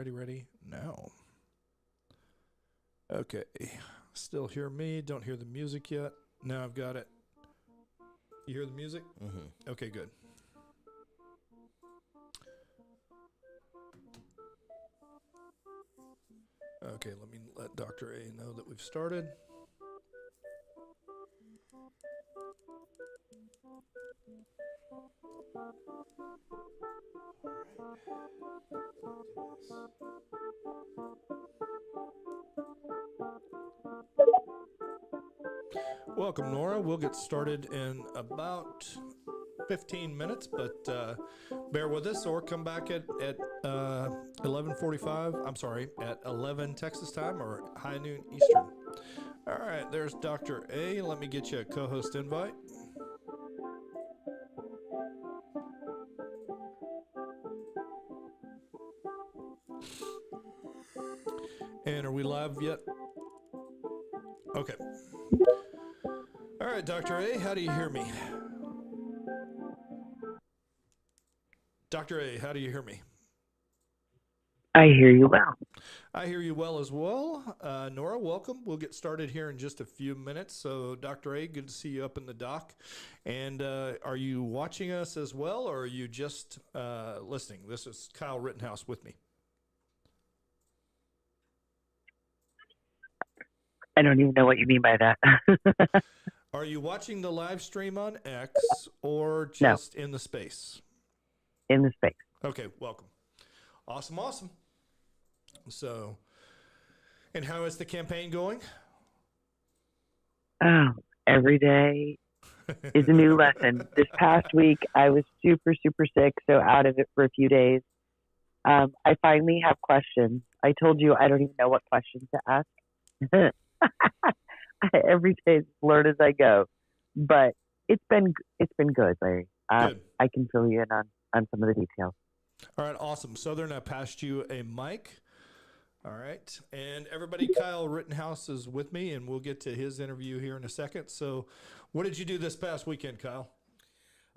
ready now. Okay. Still hear me. Don't hear the music yet. Now I've got it. You hear the music? Mm-hmm. Okay, good. Okay, let me let Dr. A know that we've started. Welcome, Nora. We'll get started in about 15 minutes, but bear with us or come back at 11:45. I'm sorry, at 11 Texas time or high noon Eastern. All right, there's Dr. A. Let me get you a co-host invite. And are we live yet? Okay. All right, Dr. A, how do you hear me? Dr. A, how do you hear me? I hear you well. I hear you well as well. Nora, welcome. We'll get started here in just a few minutes. So, Dr. A, good to see you up in the dock. And are you watching us as well, or are you just listening? This is Kyle Rittenhouse with me. I don't even know what you mean by that. Are you watching the live stream on X or just in the space? In the space. Okay, welcome. Awesome. So, and how is the campaign going? Oh, every day is a new lesson. This past week, I was super, super sick, so out of it for a few days. I finally have questions. I told you I don't even know what questions to ask. Every day, learn as I go. But it's been good, Larry. Good. I can fill you in on some of the details. All right, awesome. Southern, I passed you a mic. All right. And everybody, Kyle Rittenhouse is with me, and we'll get to his interview here in a second. So what did you do this past weekend, Kyle?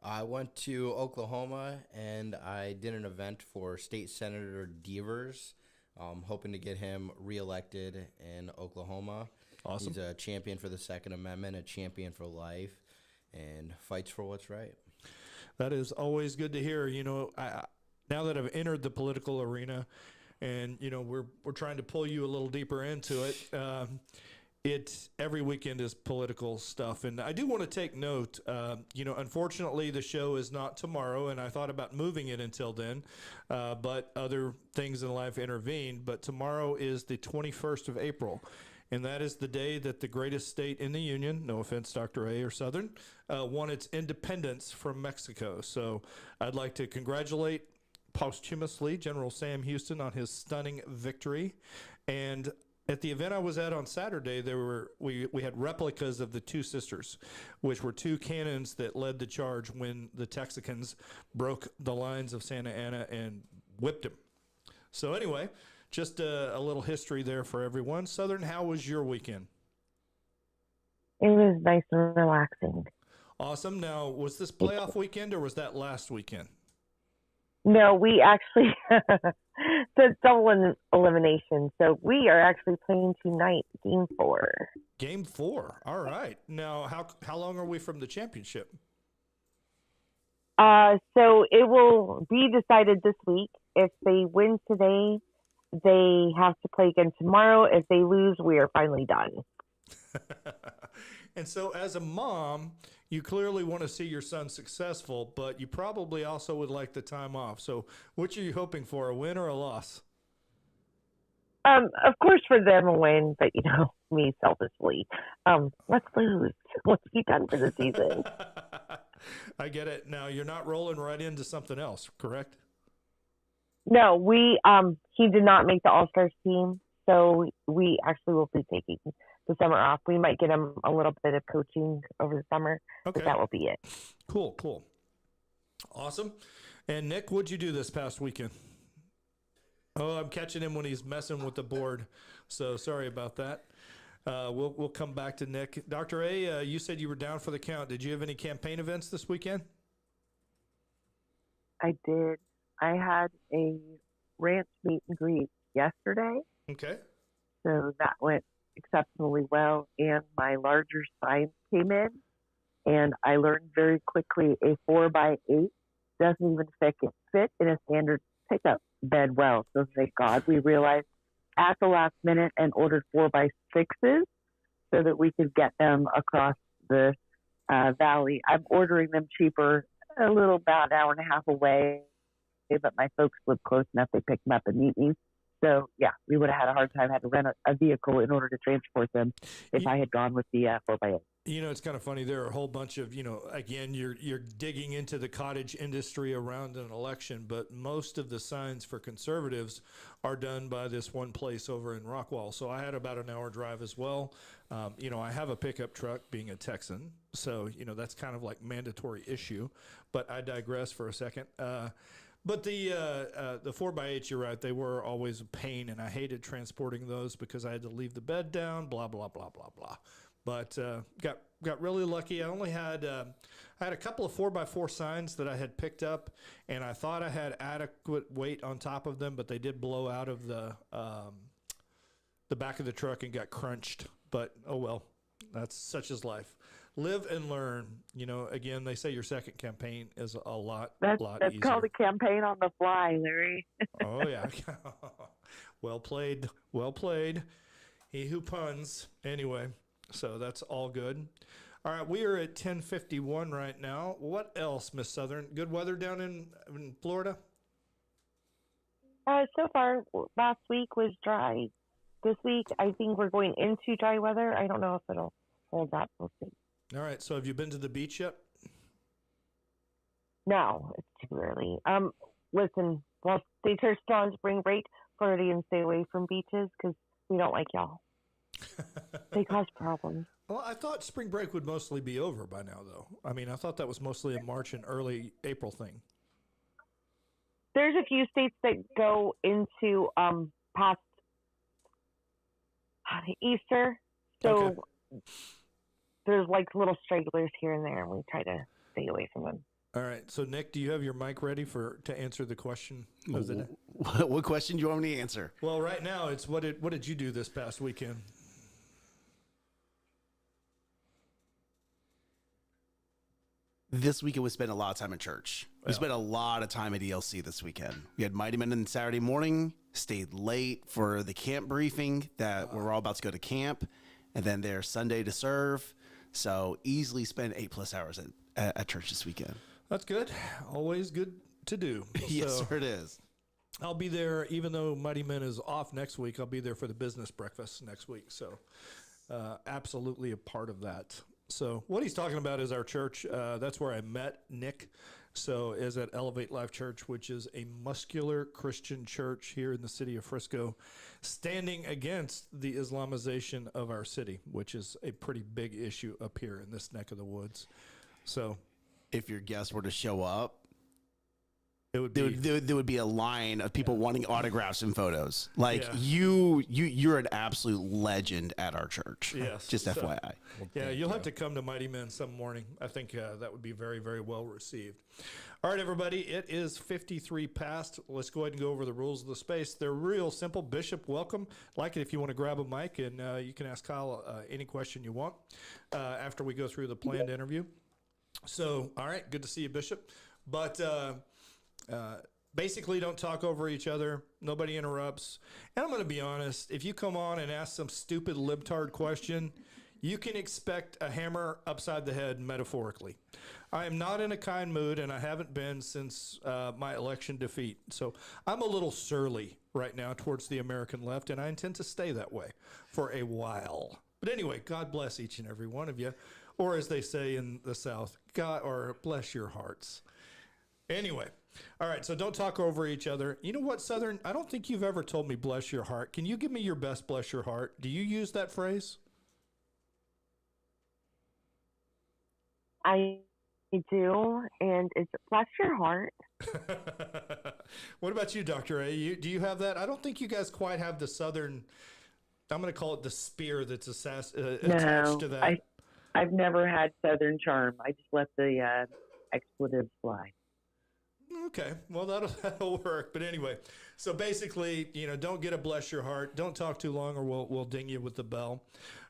I went to Oklahoma, and I did an event for State Senator Devers, hoping to get him reelected in Oklahoma. Awesome. He's a champion for the Second Amendment, a champion for life, and fights for what's right. That is always good to hear. You know, now that I've entered the political arena, and you know we're trying to pull you a little deeper into it. Every weekend is political stuff, and I do want to take note. Unfortunately, the show is not tomorrow, and I thought about moving it until then, but other things in life intervened. But tomorrow is the 21st of April. And that is the day that the greatest state in the Union, no offense, Dr. A or Southern, won its independence from Mexico. So I'd like to congratulate posthumously General Sam Houston on his stunning victory. And at the event I was at on Saturday, we had replicas of the Two Sisters, which were two cannons that led the charge when the Texicans broke the lines of Santa Ana and whipped them. So anyway, just a little history there for everyone. Southern, how was your weekend? It was nice and relaxing. Awesome. Now, was this playoff weekend or was that last weekend? No, we actually so it's double elimination. So we are actually playing tonight, Game 4. Game 4. All right. Now, how long are we from the championship? So it will be decided this week. If they win today, they have to play again tomorrow. If they lose, we are finally done. And so as a mom, you clearly want to see your son successful, but you probably also would like the time off. So which are you hoping for, a win or a loss? Of course for them a win, but me selfishly, let's lose. Let's be done for the season. I get it. Now you're not rolling right into something else, correct? No, he did not make the All-Stars team, so we actually will be taking the summer off. We might get him a little bit of coaching over the summer, but that will be it. Cool. Awesome. And Nick, what'd you do this past weekend? Oh, I'm catching him when he's messing with the board, so sorry about that. We'll come back to Nick. Dr. A, you said you were down for the count. Did you have any campaign events this weekend? I did. I had a ranch meet and greet yesterday, Okay. so that went exceptionally well. And my larger signs came in, and I learned very quickly a 4x8 doesn't even fit in a standard pickup bed well. So thank God we realized at the last minute and ordered 4x6s so that we could get them across the valley. I'm ordering them cheaper, a little about an hour and a half away, but my folks live close enough. They pick them up and meet me. So, yeah, we would have had a hard time had to rent a vehicle in order to transport them if I had gone with the 4x8. You know, it's kind of funny. There are a whole bunch of, again, you're digging into the cottage industry around an election, but most of the signs for conservatives are done by this one place over in Rockwall. So I had about an hour drive as well. I have a pickup truck being a Texan, so, that's kind of like mandatory issue, but I digress for a second. But the 4x8, you're right, they were always a pain, and I hated transporting those because I had to leave the bed down, blah, blah, blah, blah, blah. But got really lucky. I only had I had a couple of 4x4 signs that I had picked up, and I thought I had adequate weight on top of them, but they did blow out of the back of the truck and got crunched. But oh well, that's such is life. Live and learn. Again, they say your second campaign is a lot easier. That's called a campaign on the fly, Larry. Oh yeah, well played, well played. He who puns. Anyway. So that's all good. All right, we are at 10:51 right now. What else, Miss Southern? Good weather down in Florida? So far, last week was dry. This week, I think we're going into dry weather. I don't know if it'll hold up. We'll see. All right, so have you been to the beach yet? No, it's too early. Listen, while states are still on spring break, Floridians stay away from beaches because we don't like y'all. They cause problems. Well, I thought spring break would mostly be over by now, though. I mean, I thought that was mostly a March and early April thing. There's a few states that go into past Easter, so there's like little stragglers here and there, and we try to stay away from them. All right. So, Nick, do you have your mic ready to answer the question of the day? What question do you want me to answer? Well, right now it's what did you do this past weekend? This weekend we spent a lot of time in church. We spent a lot of time at ELC this weekend. We had Mighty Men on Saturday morning, stayed late for the camp briefing that we're all about to go to camp, and then there's Sunday to serve. So easily spent 8+ hours at church this weekend. That's good. Always good to do. Yes, sir, it is. I'll be there, even though Mighty Men is off next week. I'll be there for the business breakfast next week. So absolutely a part of that. So what he's talking about is our church. That's where I met Nick. So is at Elevate Life Church, which is a muscular Christian church here in the city of Frisco, standing against the Islamization of our city, which is a pretty big issue up here in this neck of the woods. So if your guests were to show up, it would be there would be a line of people wanting autographs and photos. Like Yeah. you're an absolute legend at our church. Yes. Just So- FYI. Yeah, you'll have to come to Mighty Men some morning. I think that would be very, very well received. All right, everybody, it is 53 past. Let's go ahead and go over the rules of the space. They're real simple. Bishop, welcome. Like it if you want to grab a mic, and you can ask Kyle any question you want after we go through the planned interview. So, all right, good to see you, Bishop. But basically, don't talk over each other. Nobody interrupts. And I'm going to be honest. If you come on and ask some stupid libtard question, you can expect a hammer upside the head, metaphorically. I am not in a kind mood, and I haven't been since my election defeat. So I'm a little surly right now towards the American left, and I intend to stay that way for a while. But anyway, God bless each and every one of you. Or as they say in the South, God, or bless your hearts. Anyway. All right, so don't talk over each other. You know what, Southern? I don't think you've ever told me bless your heart. Can you give me your best bless your heart? Do you use that phrase? I do, and it's bless your heart. What about you, Dr. A? Do you have that? I don't think you guys quite have the Southern, I'm going to call it the spear that's attached to that. I've never had Southern charm. I just let the expletives fly. Okay, well that'll work. But anyway, so basically, don't get a bless your heart. Don't talk too long, or we'll ding you with the bell.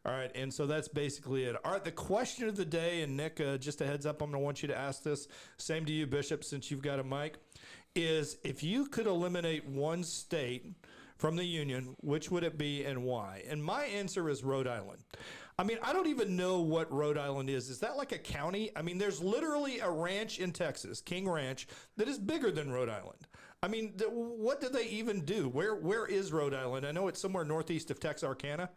All right, and so that's basically it. All right, the question of the day, and Nick, just a heads up, I'm going to want you to ask this. Same to you, Bishop, since you've got a mic. Is if you could eliminate one state from the union, which would it be and why? And my answer is Rhode Island. I mean, I don't even know what Rhode Island is. Is that like a county? I mean, there's literally a ranch in Texas, King Ranch, that is bigger than Rhode Island. I mean, what do they even do? Where is Rhode Island? I know it's somewhere northeast of Texarkana.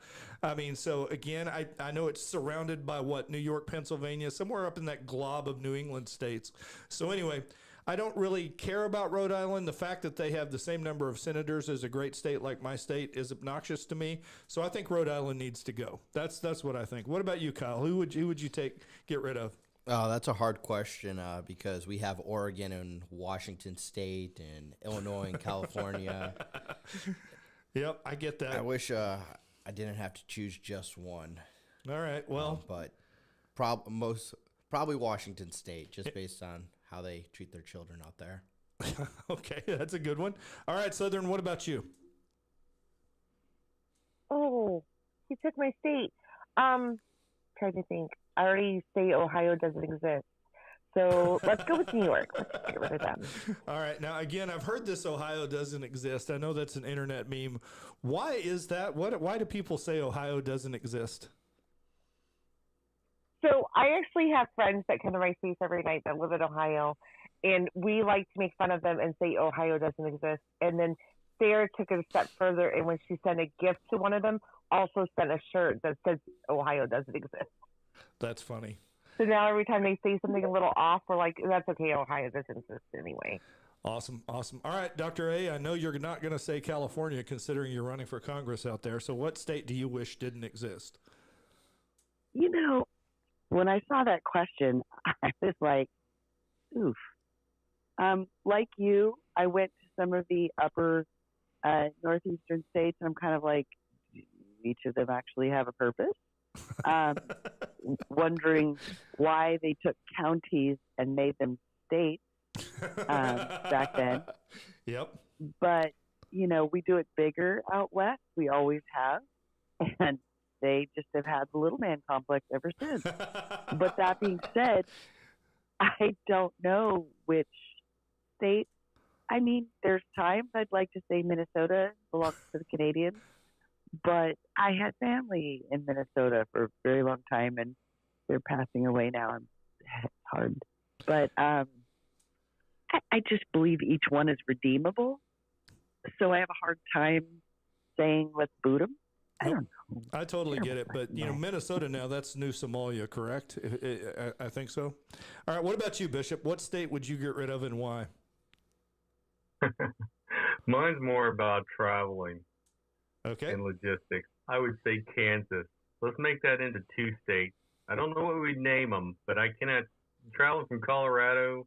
I mean, so again, I know it's surrounded by New York, Pennsylvania, somewhere up in that glob of New England states. So anyway, I don't really care about Rhode Island. The fact that they have the same number of senators as a great state like my state is obnoxious to me. So I think Rhode Island needs to go. That's what I think. What about you, Kyle? Who would you get rid of? Oh, that's a hard question because we have Oregon and Washington State and Illinois and California. Yep, I get that. I wish I didn't have to choose just one. All right, well. But probably Washington State, just based on how they treat their children out there. Okay, that's a good one. All right, Southern, what about you? Oh, he took my state. Trying to think. I already say Ohio doesn't exist. So let's go with New York. Let's get rid of them. All right. Now, again, I've heard this Ohio doesn't exist. I know that's an internet meme. Why is that? Why do people say Ohio doesn't exist? So I actually have friends that come to my space every night that live in Ohio, and we like to make fun of them and say Ohio doesn't exist. And then Sarah took it a step further, and when she sent a gift to one of them, also sent a shirt that says Ohio doesn't exist. That's funny. So now every time they say something a little off, we're like, that's okay, Ohio doesn't exist anyway. Awesome. All right, Dr. A, I know you're not going to say California considering you're running for Congress out there. So what state do you wish didn't exist? When I saw that question, I was like, oof. Like you, I went to some of the upper northeastern states, and I'm kind of like, each of them actually have a purpose. Wondering why they took counties and made them states back then. Yep. But, we do it bigger out west. We always have. And they just have had the little man complex ever since. But that being said, I don't know which state. I mean, there's times I'd like to say Minnesota belongs to the Canadians. But I had family in Minnesota for a very long time, and they're passing away now. It's hard. But I just believe each one is redeemable. So I have a hard time saying let's boot them. I don't know. I totally get it. But, Minnesota now, that's New Somalia, correct? I think so. All right. What about you, Bishop? What state would you get rid of and why? Mine's more about traveling. Okay. And logistics. I would say Kansas. Let's make that into 2 states. I don't know what we'd name them, but I cannot travel from Colorado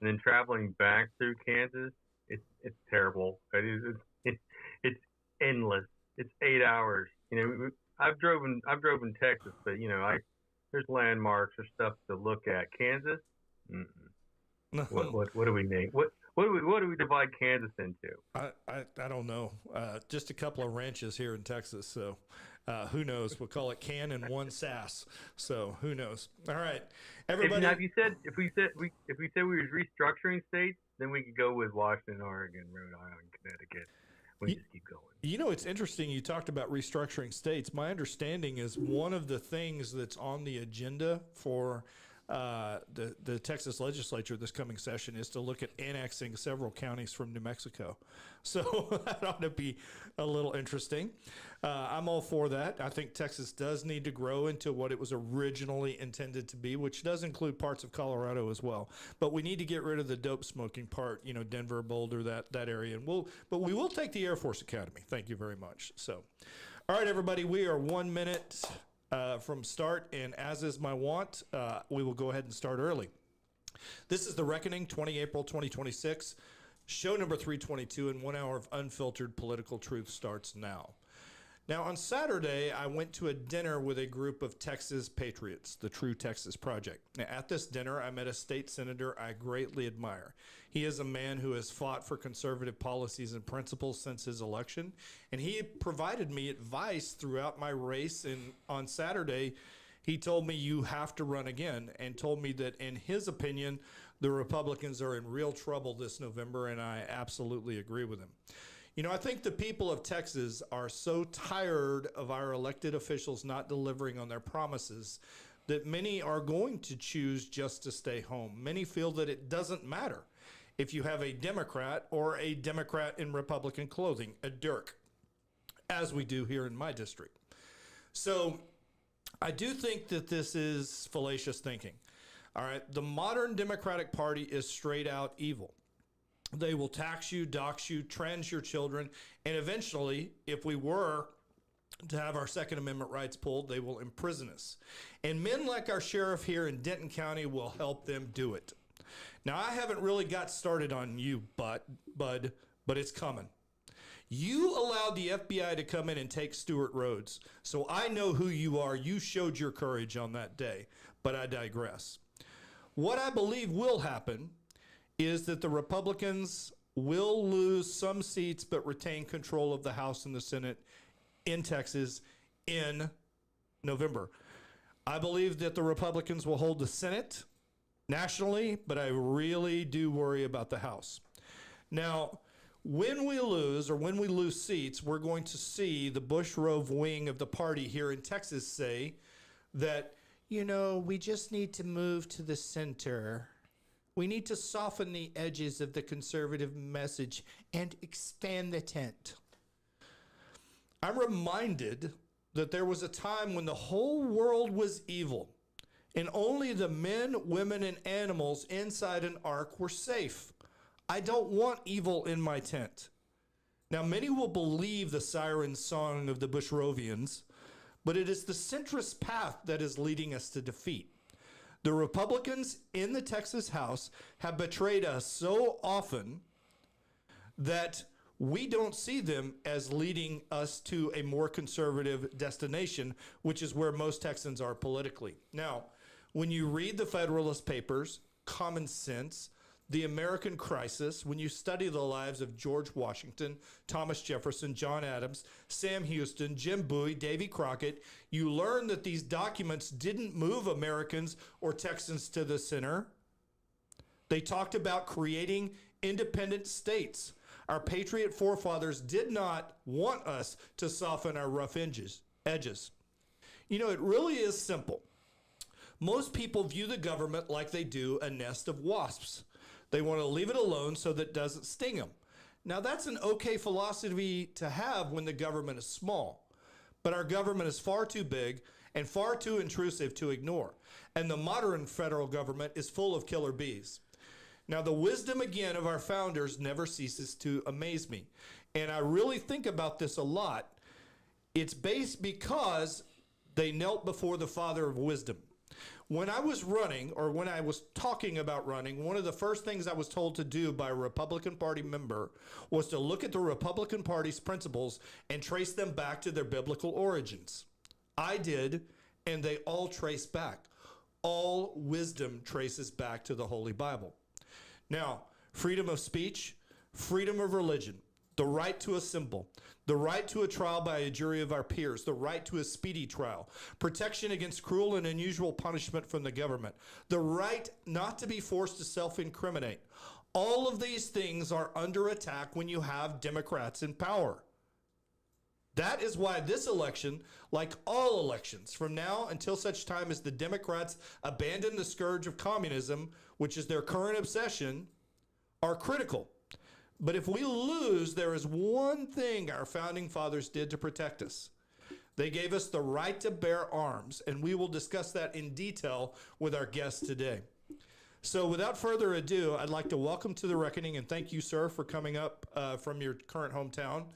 and then traveling back through Kansas. It's terrible. It's endless. It's 8 hours. I've driven Texas, but there's landmarks or stuff to look at. Kansas. What do we name? What do we divide Kansas into? I don't know. Just a couple of ranches here in Texas. So who knows? We'll call it Can and one Sass. So who knows? All right, everybody. If we said we were restructuring states, then we could go with Washington, Oregon, Rhode Island, Connecticut. We just keep going. It's interesting. You talked about restructuring states. My understanding is one of the things that's on the agenda for the Texas legislature this coming session is to look at annexing several counties from New Mexico. So that ought to be a little interesting. I'm all for that. I think Texas does need to grow into what it was originally intended to be, which does include parts of Colorado as well. But we need to get rid of the dope smoking part, Denver, Boulder, that area. But we will take the Air Force Academy. Thank you very much. So, all right, everybody, we are 1 minute from start, and as is my wont, we will go ahead and start early. This is The Reckoning, 20 April 2026, show number 322, and 1 hour of unfiltered political truth starts now. Now, on Saturday, I went to a dinner with a group of Texas patriots, the True Texas Project. Now, at this dinner, I met a state senator I greatly admire. He is a man who has fought for conservative policies and principles since his election, and he provided me advice throughout my race. And on Saturday, he told me, you have to run again, and told me that in his opinion, the Republicans are in real trouble this November, and I absolutely agree with him. You know, I think the people of Texas are so tired of our elected officials not delivering on their promises that many are going to choose just to stay home. Many feel that it doesn't matter if you have a Democrat or a Democrat in Republican clothing, a Dirk, as we do here in my district. So I do think that this is fallacious thinking. All right, the modern Democratic Party is straight out evil. They will tax you, dox you, trans your children, and eventually, if we were to have our Second Amendment rights pulled, they will imprison us. And men like our sheriff here in Denton County will help them do it. Now, I haven't really got started on you, Bud, but it's coming. You allowed the FBI to come in and take Stewart Rhodes, so I know who you are. You showed your courage on that day, but I digress. What I believe will happen is that the Republicans will lose some seats but retain control of the House and the Senate in Texas in November. I believe that the Republicans will hold the Senate nationally, but I really do worry about the House. Now, when we lose seats, we're going to see the Bush Rove wing of the party here in Texas say that, you know, we just need to move to the center. We need to soften the edges of the conservative message and expand the tent. I'm reminded that there was a time when the whole world was evil and only the men, women, and animals inside an ark were safe. I don't want evil in my tent. Now, many will believe the siren song of the Bushrovians, but it is the centrist path that is leading us to defeat. The Republicans in the Texas House have betrayed us so often that we don't see them as leading us to a more conservative destination, which is where most Texans are politically. Now, when you read the Federalist Papers, Common Sense, The American Crisis, when you study the lives of George Washington, Thomas Jefferson, John Adams, Sam Houston, Jim Bowie, Davy Crockett, you learn that these documents didn't move Americans or Texans to the center. They talked about creating independent states. Our patriot forefathers did not want us to soften our rough edges. You know, it really is simple. Most people view the government like they do a nest of wasps. They want to leave it alone so that it doesn't sting them. Now, that's an okay philosophy to have when the government is small, but our government is far too big and far too intrusive to ignore. And the modern federal government is full of killer bees. Now, the wisdom, again, of our founders never ceases to amaze me. And I really think about this a lot. It's based because they knelt before the Father of wisdom. When I was running, or when I was talking about running, one of the first things I was told to do by a Republican Party member was to look at the Republican Party's principles and trace them back to their biblical origins. I did, and they all trace back. All wisdom traces back to the Holy Bible. Now, freedom of speech, freedom of religion, the right to assemble, the right to a trial by a jury of our peers, the right to a speedy trial, protection against cruel and unusual punishment from the government, the right not to be forced to self-incriminate. All of these things are under attack when you have Democrats in power. That is why this election, like all elections, from now until such time as the Democrats abandon the scourge of communism, which is their current obsession, are critical. But if we lose, there is one thing our founding fathers did to protect us. They gave us the right to bear arms, and we will discuss that in detail with our guests today. So without further ado, I'd like to welcome to the reckoning, and thank you, sir, for coming up from your current hometown.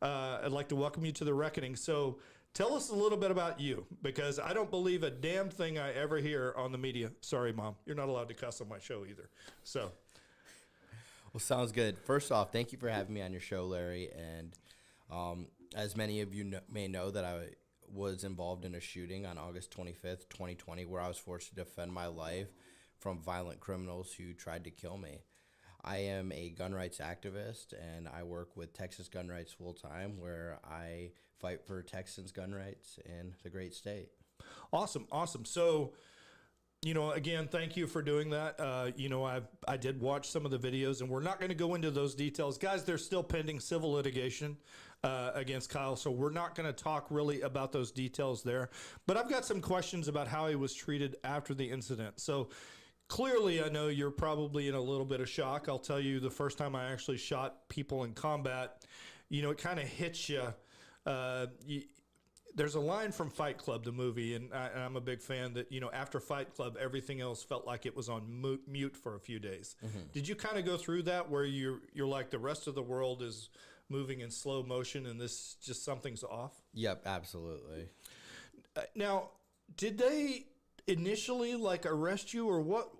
I'd like to welcome you to the reckoning. So tell us a little bit about you, because I don't believe a damn thing I ever hear on the media. Sorry, Mom. You're not allowed to cuss on my show either. So... Well, sounds good. First off, thank you for having me on your show, Larry. And As many of you may know, that I was involved in a shooting on August 25th, 2020, where I was forced to defend my life from violent criminals who tried to kill me. I am a gun rights activist, and I work with Texas Gun Rights full-time, where I fight for Texans' gun rights in the great state. Awesome. So, again, thank you for doing that. I did watch some of the videos, and we're not going to go into those details. Guys, there's still pending civil litigation against Kyle, so we're not going to talk really about those details there. But I've got some questions about how he was treated after the incident. So, clearly, I know you're probably in a little bit of shock. I'll tell you, the first time I actually shot people in combat, it kind of hits you. There's a line from Fight Club, the movie, and I'm a big fan that, after Fight Club, everything else felt like it was on mute for a few days. Mm-hmm. Did you kind of go through that where you're like the rest of the world is moving in slow motion and this just something's off? Yep, absolutely. Now, did they initially arrest you, or what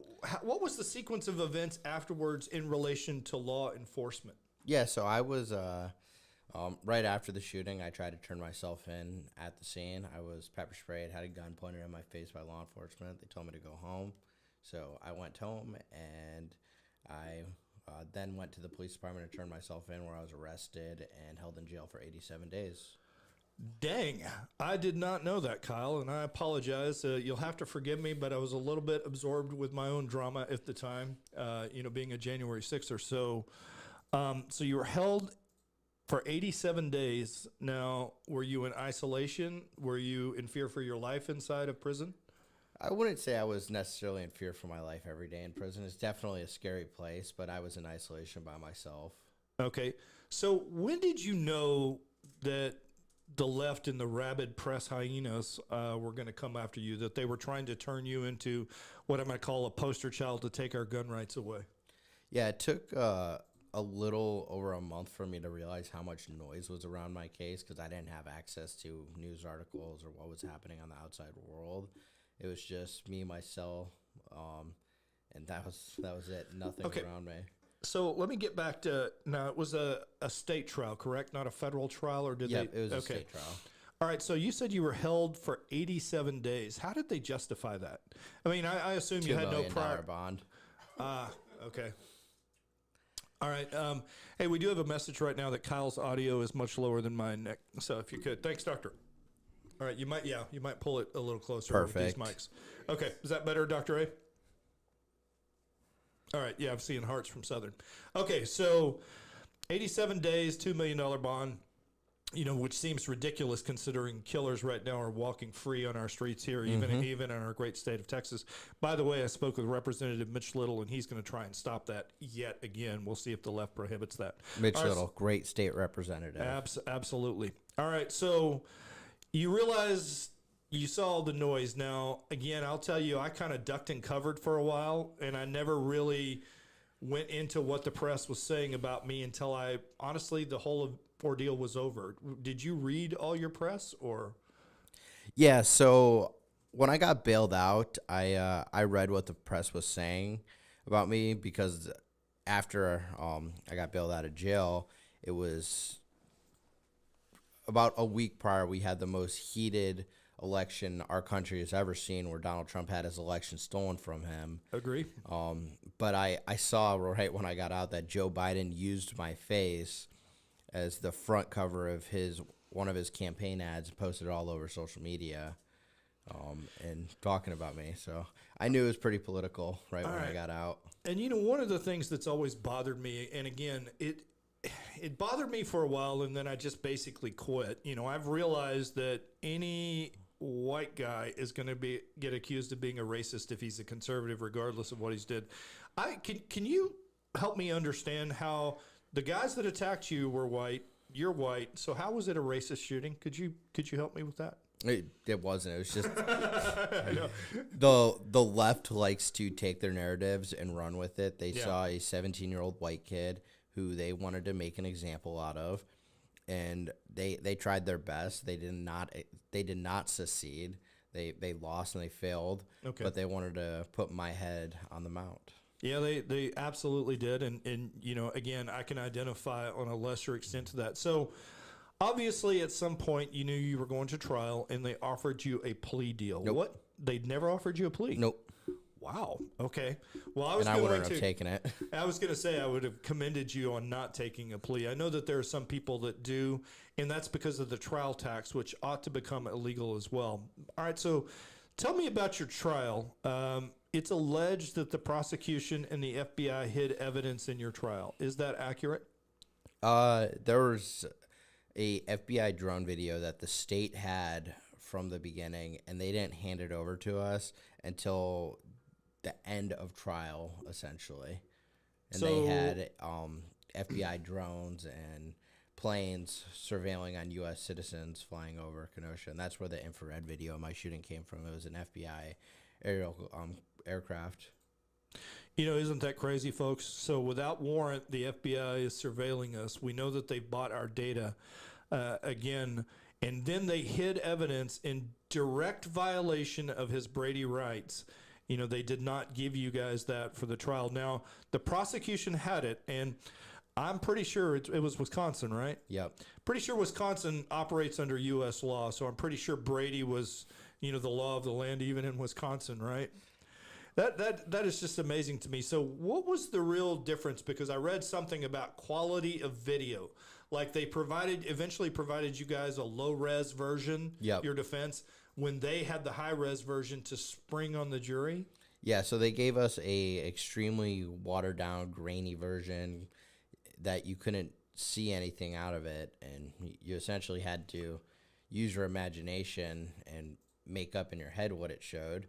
was the sequence of events afterwards in relation to law enforcement? Yeah, so I was right after the shooting, I tried to turn myself in at the scene. I was pepper sprayed, had a gun pointed in my face by law enforcement. They told me to go home, so I went home, and I then went to the police department and turned myself in, where I was arrested and held in jail for 87 days. Dang, I did not know that, Kyle, and I apologize. You'll have to forgive me, but I was a little bit absorbed with my own drama at the time, being a January 6th or so. So you were held for 87 days. Now, were you in isolation? Were you in fear for your life inside of prison? I wouldn't say I was necessarily in fear for my life every day in prison. It's definitely a scary place, but I was in isolation by myself. Okay. So when did you know that the left and the rabid press hyenas were going to come after you, that they were trying to turn you into what I might call a poster child to take our gun rights away? Yeah, it took a little over a month for me to realize how much noise was around my case, because I didn't have access to news articles or what was happening on the outside world. It was just me, myself, and that was it. Nothing around me. So let me get back to, now it was a state trial, correct? Not a federal trial, or did they? It was a state trial. All right, so you said you were held for 87 days. How did they justify that? I mean, I assume you had no prior bond. Okay. All right. Hey, we do have a message right now that Kyle's audio is much lower than mine, Nick. So if you could, thanks, Doctor. All right, you might pull it a little closer. Perfect. With these mics. Okay, is that better, Dr. A? All right, yeah, I'm seeing hearts from Southern. Okay, so 87 days, $2 million bond, which seems ridiculous considering killers right now are walking free on our streets here, even in our great state of Texas. By the way, I spoke with Representative Mitch Little, and he's going to try and stop that yet again. We'll see if the left prohibits that. Mitch Little, great state representative. Absolutely. All right, so you realize you saw the noise. Now, again, I'll tell you, I kind of ducked and covered for a while, and I never really went into what the press was saying about me until honestly, the whole ordeal was over. Did you read all your press, or? Yeah, so when I got bailed out, I read what the press was saying about me, because after I got bailed out of jail, it was about a week prior, we had the most heated election our country has ever seen, where Donald Trump had his election stolen from him. Agree. But I saw right when I got out that Joe Biden used my face as the front cover of one of his campaign ads, posted all over social media, and talking about me. So I knew it was pretty political when I got out. And one of the things that's always bothered me, and again, it bothered me for a while, and then I just basically quit. I've realized that any white guy is going to get accused of being a racist if he's a conservative, regardless of what he's did. Can you help me understand how the guys that attacked you were white? You're white, so how was it a racist shooting? Could you help me with that? It wasn't. It was just the left likes to take their narratives and run with it. They saw a 17-year-old white kid who they wanted to make an example out of, and they tried their best. They did not succeed. They lost and they failed. Okay. But they wanted to put my head on the mount. Yeah, they absolutely did, and again, I can identify on a lesser extent to that. So Obviously, at some point, you knew you were going to trial, and they offered you a plea deal. Nope. What? They never offered you a plea? Nope. Wow. Okay. Well, I was And I going wouldn't to have taken it. I was going to say I would have commended you on not taking a plea. I know that there are some people that do, and that's because of the trial tax, which ought to become illegal as well. All right. So, tell me about your trial. It's alleged that the prosecution and the FBI hid evidence in your trial. Is that accurate? There was a FBI drone video that the state had from the beginning, and they didn't hand it over to us until the end of trial, essentially. And So- they had FBI drones and planes surveilling on U.S. citizens flying over Kenosha, and that's where the infrared video of my shooting came from. It was an FBI aerial aircraft. You know, isn't that crazy, folks? So without warrant, the FBI is surveilling us. We know that they've bought our data again, and then they hid evidence in direct violation of his Brady rights. You know, they did not give you guys that for the trial. Now, the prosecution had it, and I'm pretty sure it was Wisconsin, right? Yep. Pretty sure Wisconsin operates under U.S. law, so I'm pretty sure Brady was, you know, the law of the land even in Wisconsin, right? That is just amazing to me. So what was the real difference? Because I read something about quality of video. Like they eventually provided you guys a low res version, Yep. your defense, when they had the high res version to spring on the jury. Yeah, so they gave us a extremely watered down, grainy version that you couldn't see anything out of it, and you essentially had to use your imagination and make up in your head what it showed.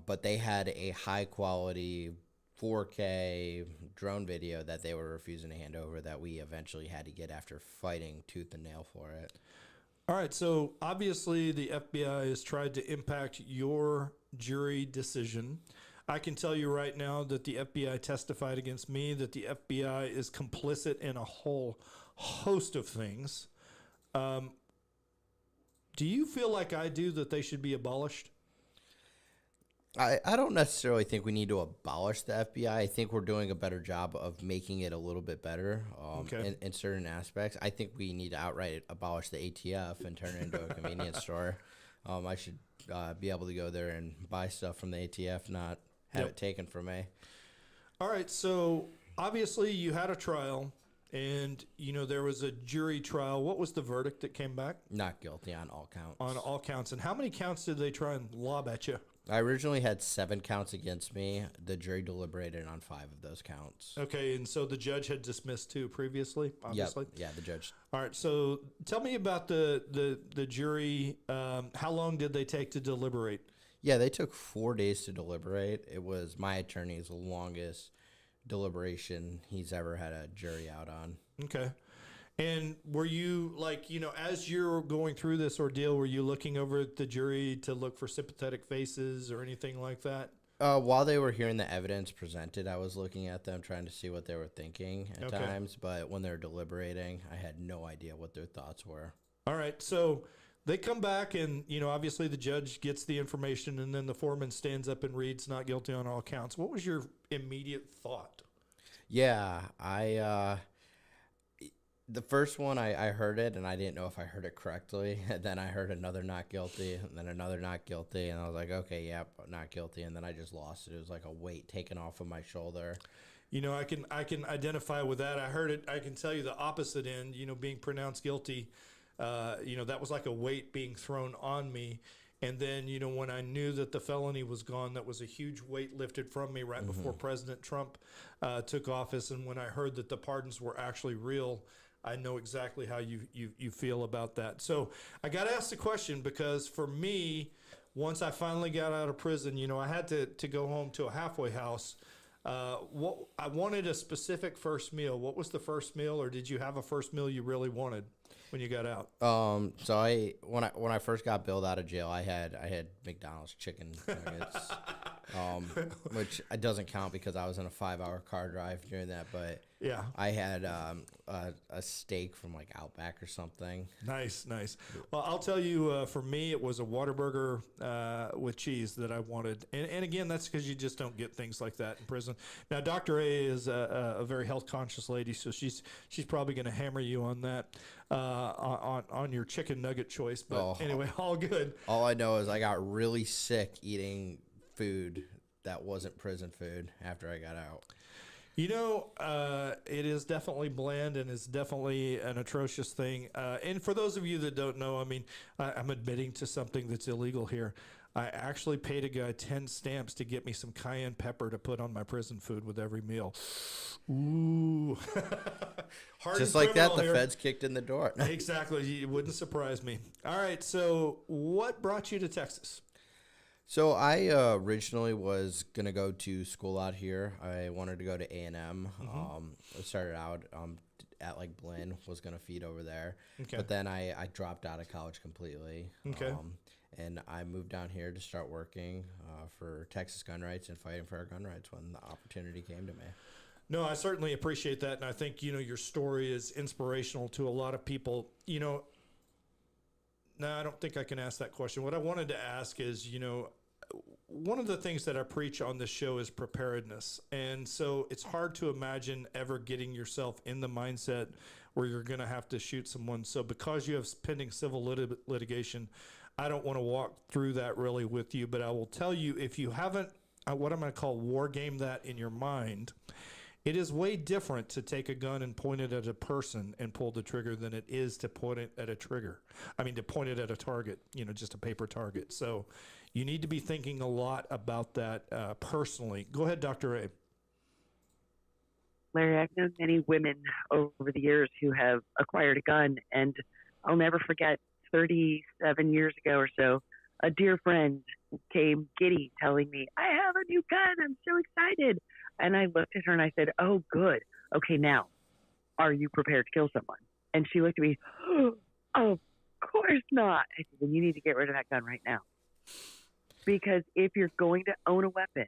But they had a high quality 4K drone video that they were refusing to hand over that we eventually had to get after fighting tooth and nail for it. All right, so obviously the FBI has tried to impact your jury decision. I can tell you right now that the FBI testified against me, that the FBI is complicit in a whole host of things. Do you feel like I do that they should be abolished? I don't necessarily think we need to abolish the FBI. I think we're doing a better job of making it a little bit better Okay. in certain aspects. I think we need to outright abolish the ATF and turn it into a convenience store. I should be able to go there and buy stuff from the ATF, not have Yep. it taken from me. All right, so obviously you had a trial, and you know there was a jury trial. What was the verdict that came back? Not guilty on all counts. On all counts. And how many counts did they try and lob at you? I originally had 7 counts against me. The jury deliberated on 5 of those counts. Okay, and so the judge had dismissed 2 previously, obviously. Yep. Yeah, the judge. All right, so tell me about the jury. How long did they take to deliberate? Yeah, they took 4 days to deliberate. It was my attorney's longest deliberation he's ever had a jury out on. Okay. And were you, like, you know, as you're going through this ordeal, were you looking over at the jury to look for sympathetic faces or anything like that? While they were hearing the evidence presented, I was looking at them, trying to see what they were thinking at Okay. times. But when they were deliberating, I had no idea what their thoughts were. All right, so they come back and, you know, obviously the judge gets the information and then the foreman stands up and reads not guilty on all counts. What was your immediate thought? Yeah, the first one, I heard it, and I didn't know if I heard it correctly. And then I heard another not guilty, and then another not guilty. And I was like, okay, yep, not guilty. And then I just lost it. It was like a weight taken off of my shoulder. You know, I can identify with that. I heard it. I can tell you the opposite end, you know, being pronounced guilty. You know, that was like a weight being thrown on me. And then, you know, when I knew that the felony was gone, that was a huge weight lifted from me right before President Trump took office. And when I heard that the pardons were actually real, I know exactly how you feel about that. So I got to ask the question because for me, once I finally got out of prison, you know, I had to go home to a halfway house. What I wanted a specific first meal. What was the first meal, or did you have a first meal you really wanted when you got out? So when I first got bailed out of jail, I had McDonald's chicken nuggets. which it doesn't count because I was in a 5-hour car drive during that. But Yeah. I had a steak from like Outback or something. Nice. Well, I'll tell you, for me, it was a Whataburger with cheese that I wanted. And again, that's because you just don't get things like that in prison. Now, Dr. A is a very health conscious lady, so she's probably going to hammer you on that, on your chicken nugget choice. But anyway, all good. All I know is I got really sick eating food that wasn't prison food after I got out. You know, it is definitely bland and it's definitely an atrocious thing. And for those of you that don't know, I mean, I'm admitting to something that's illegal here. I actually paid a guy 10 stamps to get me some cayenne pepper to put on my prison food with every meal. Ooh. Just like that, the feds kicked in the door. Exactly. It wouldn't surprise me. All right. So what brought you to Texas? So I originally was going to go to school out here. I wanted to go to A&M. I started out at like Blinn, was going to feed over there. Okay. But then I dropped out of college completely. Okay. And I moved down here to start working for Texas gun rights and fighting for our gun rights when the opportunity came to me. No, I certainly appreciate that. And I think, your story is inspirational to a lot of people. No, I don't think I can ask that question. What I wanted to ask is, one of the things that I preach on this show is preparedness. And so it's hard to imagine ever getting yourself in the mindset where you're going to have to shoot someone. So because you have pending civil litigation, I don't want to walk through that really with you. But I will tell you, if you haven't, what I'm going to call war game that in your mind, it is way different to take a gun and point it at a person and pull the trigger than it is to point it at a trigger. I mean, to point it at a target, just a paper target. So you need to be thinking a lot about that personally. Go ahead, Dr. A. Larry, I've known many women over the years who have acquired a gun, and I'll never forget 37 years ago or so, a dear friend came giddy telling me, I have a new gun. I'm so excited. And I looked at her and I said, oh, good. Okay, now, are you prepared to kill someone? And she looked at me, oh, of course not. I said, then you need to get rid of that gun right now. Because if you're going to own a weapon,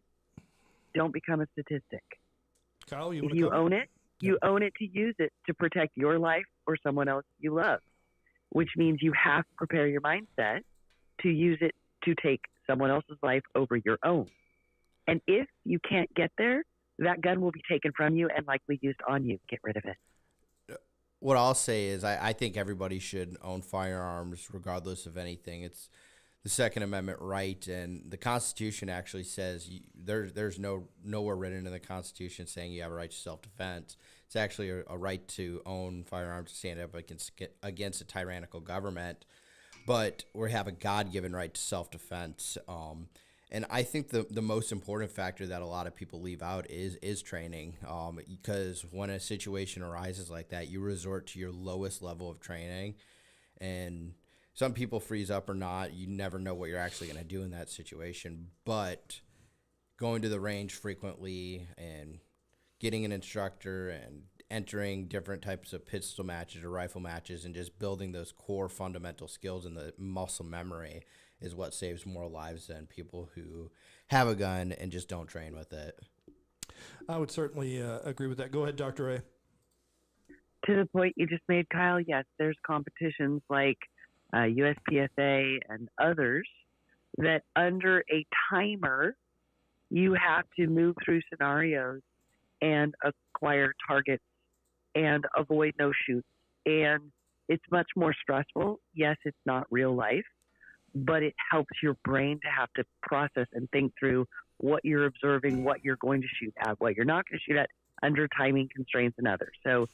don't become a statistic. Kyle, if you own it, you own it to use it to protect your life or someone else you love, which means you have to prepare your mindset to use it to take someone else's life over your own. And if you can't get there, that gun will be taken from you and likely used on you. Get rid of it. What I'll say is I think everybody should own firearms regardless of anything. It's the Second Amendment right, and the Constitution actually says there's nowhere written in the Constitution saying you have a right to self-defense. It's actually a right to own firearms to stand up against a tyrannical government, but we have a God-given right to self-defense. And I think the most important factor that a lot of people leave out is training, because when a situation arises like that, you resort to your lowest level of training, and some people freeze up or not. You never know what you're actually going to do in that situation. But going to the range frequently and getting an instructor and entering different types of pistol matches or rifle matches and just building those core fundamental skills and the muscle memory is what saves more lives than people who have a gun and just don't train with it. I would certainly agree with that. Go ahead, Dr. A. To the point you just made, Kyle, yes, there's competitions like USPSA and others that under a timer, you have to move through scenarios and acquire targets and avoid no shoots. And it's much more stressful. Yes, it's not real life, but it helps your brain to have to process and think through what you're observing, what you're going to shoot at, what you're not going to shoot at under timing constraints and others. So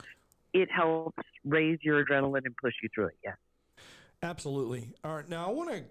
it helps raise your adrenaline and push you through it, yes. Absolutely. All right. Now, I want to,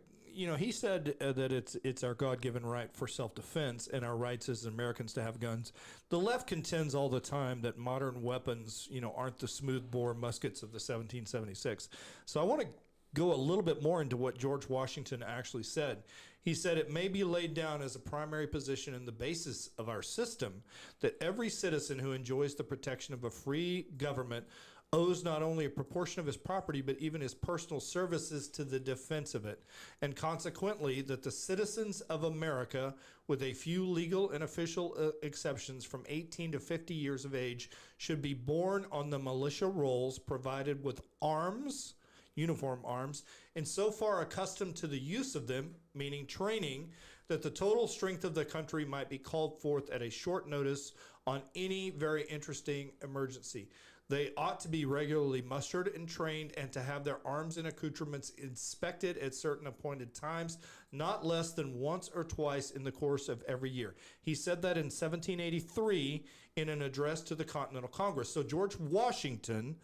he said that it's our God-given right for self-defense and our rights as Americans to have guns. The left contends all the time that modern weapons, aren't the smoothbore muskets of the 1776. So I want to go a little bit more into what George Washington actually said. He said it may be laid down as a primary position in the basis of our system that every citizen who enjoys the protection of a free government owes not only a proportion of his property, but even his personal services to the defense of it. And consequently, that the citizens of America, with a few legal and official exceptions from 18 to 50 years of age, should be born on the militia rolls provided with arms, uniform arms, and so far accustomed to the use of them, meaning training, that the total strength of the country might be called forth at a short notice on any very interesting emergency. They ought to be regularly mustered and trained, and to have their arms and accoutrements inspected at certain appointed times, not less than once or twice in the course of every year. He said that in 1783 in an address to the Continental Congress. So George Washington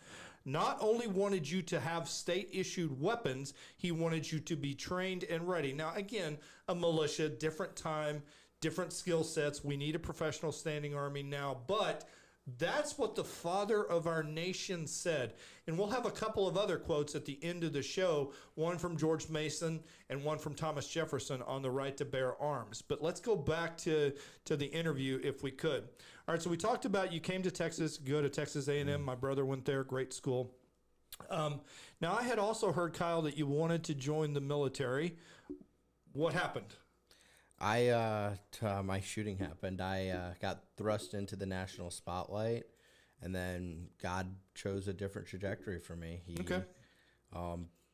not only wanted you to have state-issued weapons, he wanted you to be trained and ready. Now, again, a militia, different time, different skill sets. We need a professional standing army now, but that's what the father of our nation said. And we'll have a couple of other quotes at the end of the show, one from George Mason and one from Thomas Jefferson on the right to bear arms. But let's go back to the interview if we could. All right, so we talked about you came to Texas, go to Texas A&M. My brother went there, great school. Now, I had also heard, Kyle, that you wanted to join the military. What happened? My shooting happened. I got thrust into the national spotlight, and then God chose a different trajectory for me. He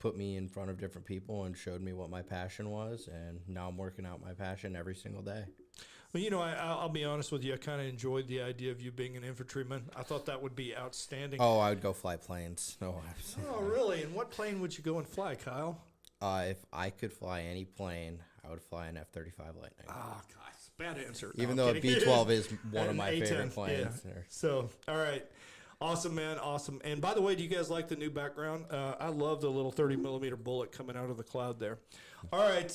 put me in front of different people and showed me what my passion was, and now I'm working out my passion every single day. Well, you know, I'll be honest with you. I kind of enjoyed the idea of you being an infantryman. I thought that would be outstanding. Oh, I would go fly planes. No, absolutely. Oh, really? And what plane would you go and fly, Kyle? If I could fly any plane, I would fly an F-35 Lightning. Oh, gosh, bad answer. Even No, though I'm a kidding. B-12 is one of And my A-10, favorite planes. yeah. So, all right. Awesome, man. Awesome. And by the way, do you guys like the new background? I love the little 30 millimeter bullet coming out of the cloud there. All right.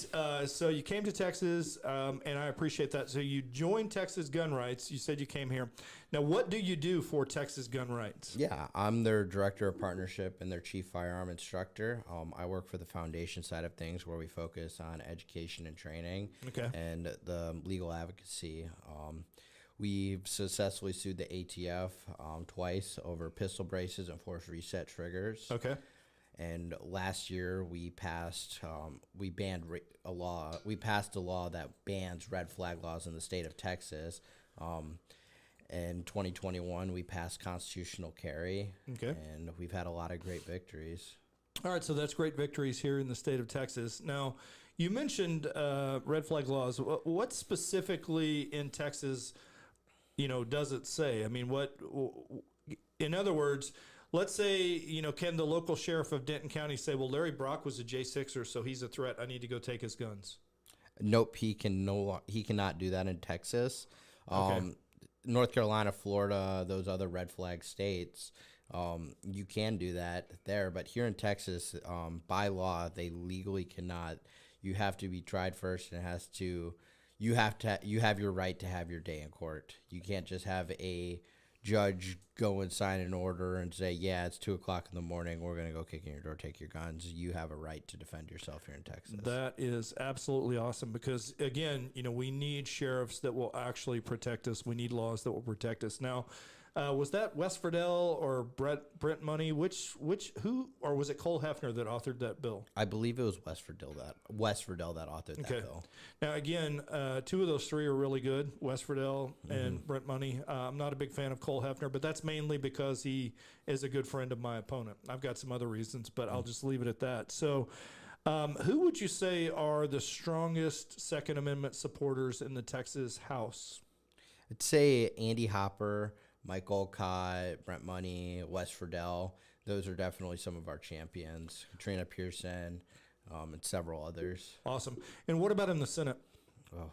So you came to Texas, and I appreciate that. So you joined Texas Gun Rights. You said you came here. Now, what do you do for Texas Gun Rights? Yeah, I'm their director of partnership and their chief firearm instructor. I work for the foundation side of things, where we focus on education and training and the legal advocacy. We've successfully sued the ATF twice over pistol braces and force reset triggers. Okay. And last year we passed we passed a law that bans red flag laws in the state of Texas. In 2021 we passed constitutional carry. Okay. And we've had a lot of great victories. All right, so that's great victories here in the state of Texas. Now, you mentioned red flag laws. What specifically in Texas, does it say? I mean, in other words, let's say, can the local sheriff of Denton County say, well, Larry Brock was a J6er, so he's a threat. I need to go take his guns. Nope, he cannot do that in Texas. Okay. North Carolina, Florida, those other red flag states, you can do that there. But here in Texas, by law, they legally cannot. You have to be tried first, and you have your right to have your day in court. You can't just have a judge go and sign an order and say, yeah, it's 2:00 in the morning, we're going to go kick in your door, take your guns. You have a right to defend yourself here in Texas. That is absolutely awesome because, again, we need sheriffs that will actually protect us. We need laws that will protect us. Now, was that Wes Friedel or Brent Money? Who, or was it Cole Hefner that authored that bill? I believe it was Wes Friedel that authored that bill. Now, again, two of those three are really good, Wes Friedel and Brent Money. I'm not a big fan of Cole Hefner, but that's mainly because he is a good friend of my opponent. I've got some other reasons, but I'll just leave it at that. So who would you say are the strongest Second Amendment supporters in the Texas House? I'd say Andy Hopper, Mike Olcott, Brent Money, Wes Friedel. Those are definitely some of our champions. Katrina Pearson, and several others. Awesome. And what about in the Senate? Oh.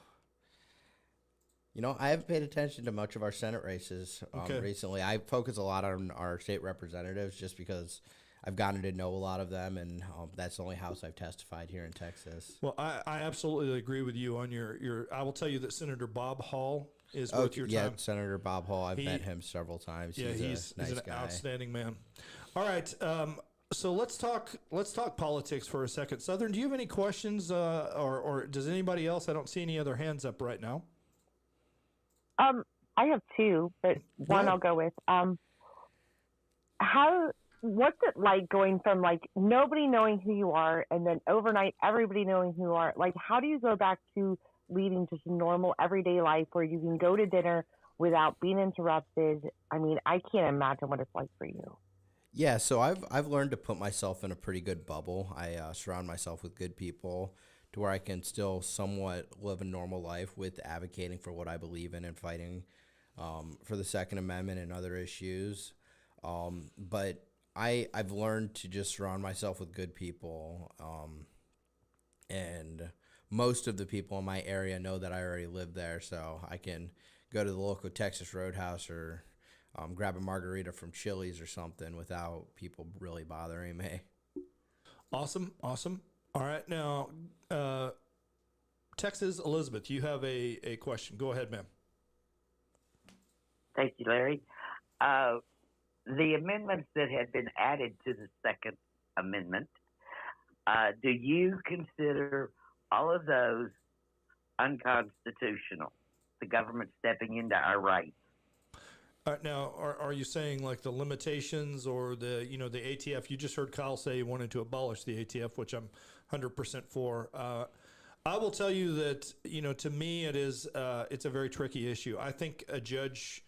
I haven't paid attention to much of our Senate races recently. I focus a lot on our state representatives just because I've gotten to know a lot of them, and that's the only house I've testified here in Texas. Well, I absolutely agree with you on your I will tell you that Senator Bob Hall is worth your time. Yeah, Senator Bob Hall. I've met him several times. Yeah, he's a nice an guy. outstanding man. All right, so let's talk politics for a second. Southern, do you have any questions, or does anybody else? I don't see any other hands up right now. I have two, but one I'll go with. what's it like going from like nobody knowing who you are and then overnight everybody knowing who you are? Like, how do you go back to leading just normal everyday life where you can go to dinner without being interrupted? I mean, I can't imagine what it's like for you. Yeah, so I've learned to put myself in a pretty good bubble. I surround myself with good people to where I can still somewhat live a normal life with advocating for what I believe in and fighting for the Second Amendment and other issues. But I've learned to just surround myself with good people, and most of the people in my area know that I already live there, so I can go to the local Texas Roadhouse or grab a margarita from Chili's or something without people really bothering me. Awesome. All right, now, Texas Elizabeth, you have a question. Go ahead, ma'am. Thank you, Larry. The amendments that have been added to the Second Amendment, do you consider all of those unconstitutional? The government stepping into our rights? Now, are you saying like the limitations or the ATF? You just heard Kyle say he wanted to abolish the ATF, which I'm 100% for. I will tell you that, to me, it's a very tricky issue. I think a judge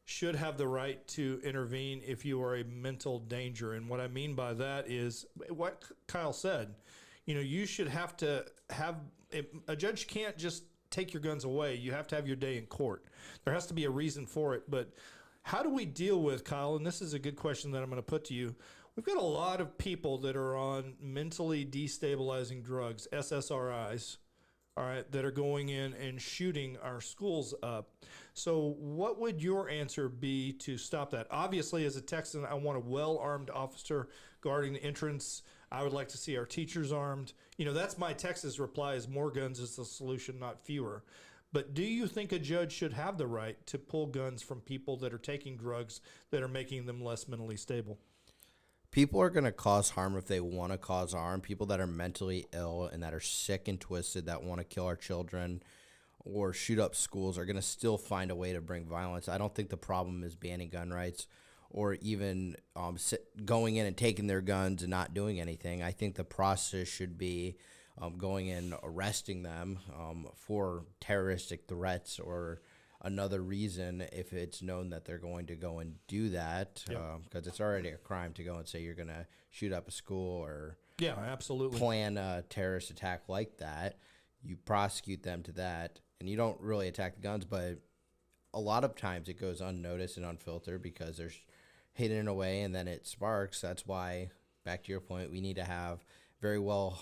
should have the right to intervene if you are a mental danger. And what I mean by that is what Kyle said. You should have to have a judge can't just take your guns away. You have to have your day in court. There has to be a reason for it. But how do we deal with, Kyle, and this is a good question that I'm going to put to you. We've got a lot of people that are on mentally destabilizing drugs, SSRIs, all right, that are going in and shooting our schools up. So what would your answer be to stop that? Obviously, as a Texan, I want a well-armed officer guarding the entrance. I would like to see our teachers armed. That's my Texas reply is more guns is the solution, not fewer. But do you think a judge should have the right to pull guns from people that are taking drugs that are making them less mentally stable? People are going to cause harm if they want to cause harm. People that are mentally ill and that are sick and twisted that want to kill our children or shoot up schools are going to still find a way to bring violence. I don't think the problem is banning gun rights or even going in and taking their guns and not doing anything. I think the process should be going in, arresting them for terroristic threats or another reason if it's known that they're going to go and do that, because it's already a crime to go and say you're going to shoot up a school or absolutely plan a terrorist attack like that. You prosecute them to that, and you don't really attack the guns, but a lot of times it goes unnoticed and unfiltered because they're hidden away and then it sparks. That's why, back to your point, we need to have very well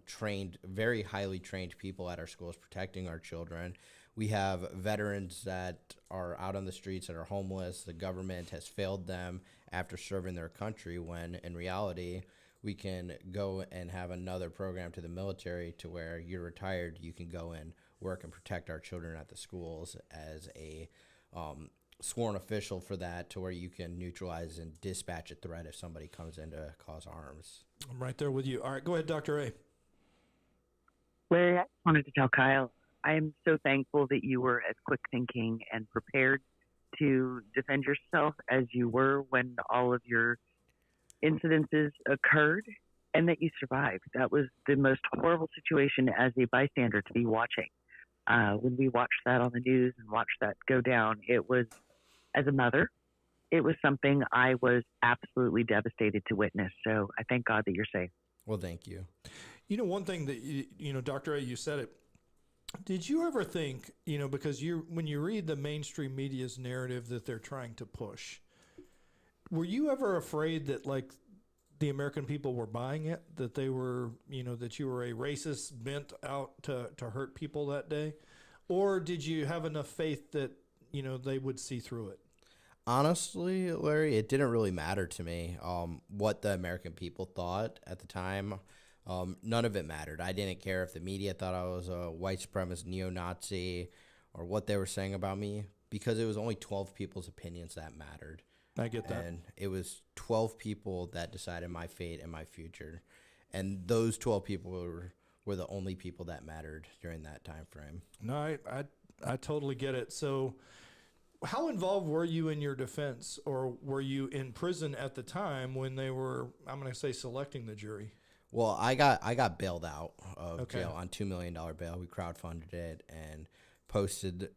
trained, very highly trained people at our schools protecting our children. We have veterans that are out on the streets that are homeless. The government has failed them after serving their country when, in reality, we can go and have another program to the military to where you're retired, you can go and work and protect our children at the schools as a sworn official for that, to where you can neutralize and dispatch a threat if somebody comes in to cause harms. I'm right there with you. All right, go ahead, Dr. A. Larry, I just wanted to tell Kyle, I am so thankful that you were as quick thinking and prepared to defend yourself as you were when all of your incidences occurred and that you survived. That was the most horrible situation as a bystander to be watching. When we watched that on the news and watched that go down, it was, as a mother, it was something I was absolutely devastated to witness. So I thank God that you're safe. Well, thank you. One thing that, Dr. A, you said it. Did you ever think, because when you read the mainstream media's narrative that they're trying to push, were you ever afraid that, like, the American people were buying it, that they were, that you were a racist bent out to hurt people that day? Or did you have enough faith that, they would see through it? Honestly, Larry, it didn't really matter to me what the American people thought at the time. None of it mattered. I didn't care if the media thought I was a white supremacist neo-Nazi or what they were saying about me, because it was only 12 people's opinions that mattered. I get that. And it was 12 people that decided my fate and my future. And those 12 people were the only people that mattered during that time frame. No, I totally get it. So how involved were you in your defense, or were you in prison at the time when they were, I'm going to say, selecting the jury? Well, I got bailed out of Okay. jail on $2 million bail. We crowdfunded it and posted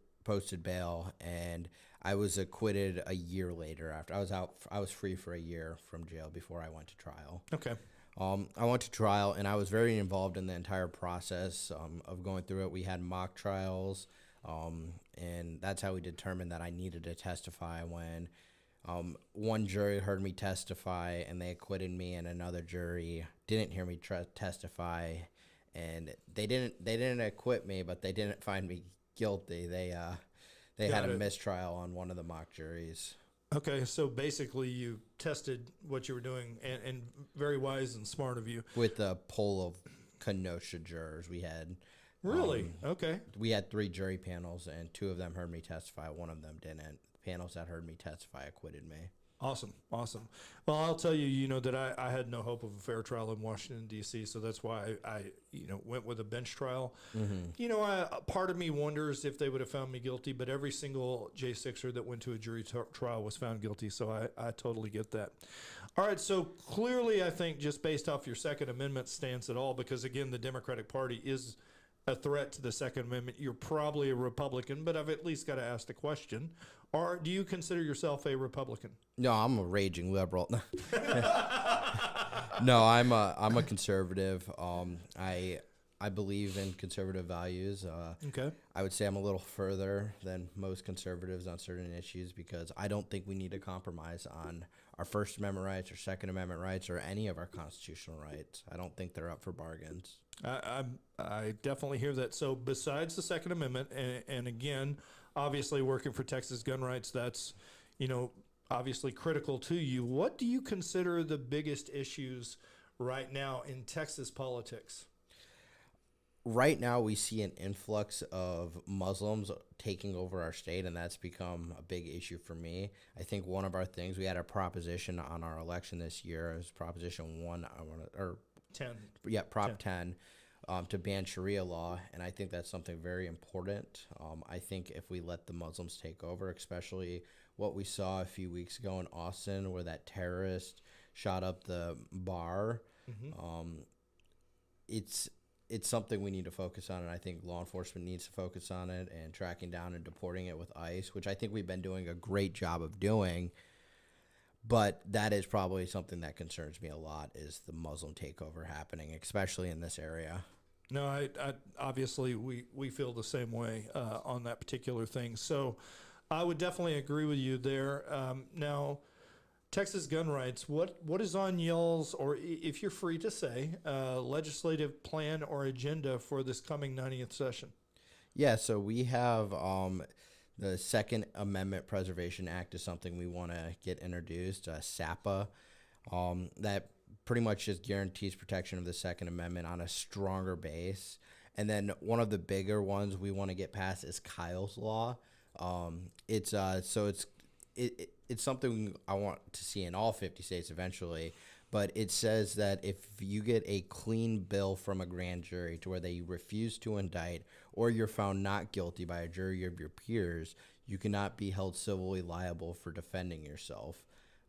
bail, and I was acquitted a year later. After I was out, I was free for a year from jail before I went to trial. Okay. I went to trial, and I was very involved in the entire process of going through it. We had mock trials, and that's how we determined that I needed to testify when one jury heard me testify, and they acquitted me, and another jury didn't hear me testify, and they didn't acquit me, but they didn't find me guilty. They had a mistrial on one of the mock juries. Okay, so basically you tested what you were doing, and very wise and smart of you. With a poll of Kenosha jurors, we had Really? Okay. we had 3 jury panels, and 2 of them heard me testify. One of them didn't. Panels that heard me testify acquitted me. Awesome. Well, I'll tell you, that I had no hope of a fair trial in Washington, D.C., so that's why I went with a bench trial. Mm-hmm. Part of me wonders if they would have found me guilty, but every single J6er that went to a jury trial was found guilty, so I totally get that. All right, so clearly I think just based off your Second Amendment stance at all, because, again, the Democratic Party is a threat to the Second Amendment, you're probably a Republican, but I've at least got to ask the question. Or do you consider yourself a Republican? No, I'm a raging liberal. No, I'm a conservative. I believe in conservative values. Okay. I would say I'm a little further than most conservatives on certain issues because I don't think we need to compromise on our First Amendment rights or Second Amendment rights or any of our constitutional rights. I don't think they're up for bargains. I definitely hear that. So besides the Second Amendment, and again, obviously working for Texas gun rights, that's, obviously critical to you. What do you consider the biggest issues right now in Texas politics? Right now, we see an influx of Muslims taking over our state, and that's become a big issue for me. I think one of our things, we had a proposition on our election this year, it was Proposition 1, 10. Yeah, Prop 10, to ban Sharia law, and I think that's something very important. I think if we let the Muslims take over, especially what we saw a few weeks ago in Austin where that terrorist shot up the bar, it's something we need to focus on, and I think law enforcement needs to focus on it and tracking down and deporting it with ICE, which I think we've been doing a great job of doing. But that is probably something that concerns me a lot is the Muslim takeover happening, especially in this area. No, I obviously we feel the same way on that particular thing. So I would definitely agree with you there. Now, Texas gun rights, what is on y'all's, or if you're free to say, legislative plan or agenda for this coming 90th session? Yeah, so we have the Second Amendment Preservation Act is something we want to get introduced, SAPA, that pretty much just guarantees protection of the Second Amendment on a stronger base. And then one of the bigger ones we want to get passed is Kyle's Law. It's something I want to see in all 50 states eventually, but it says that if you get a clean bill from a grand jury to where they refuse to indict or you're found not guilty by a jury of your peers, you cannot be held civilly liable for defending yourself.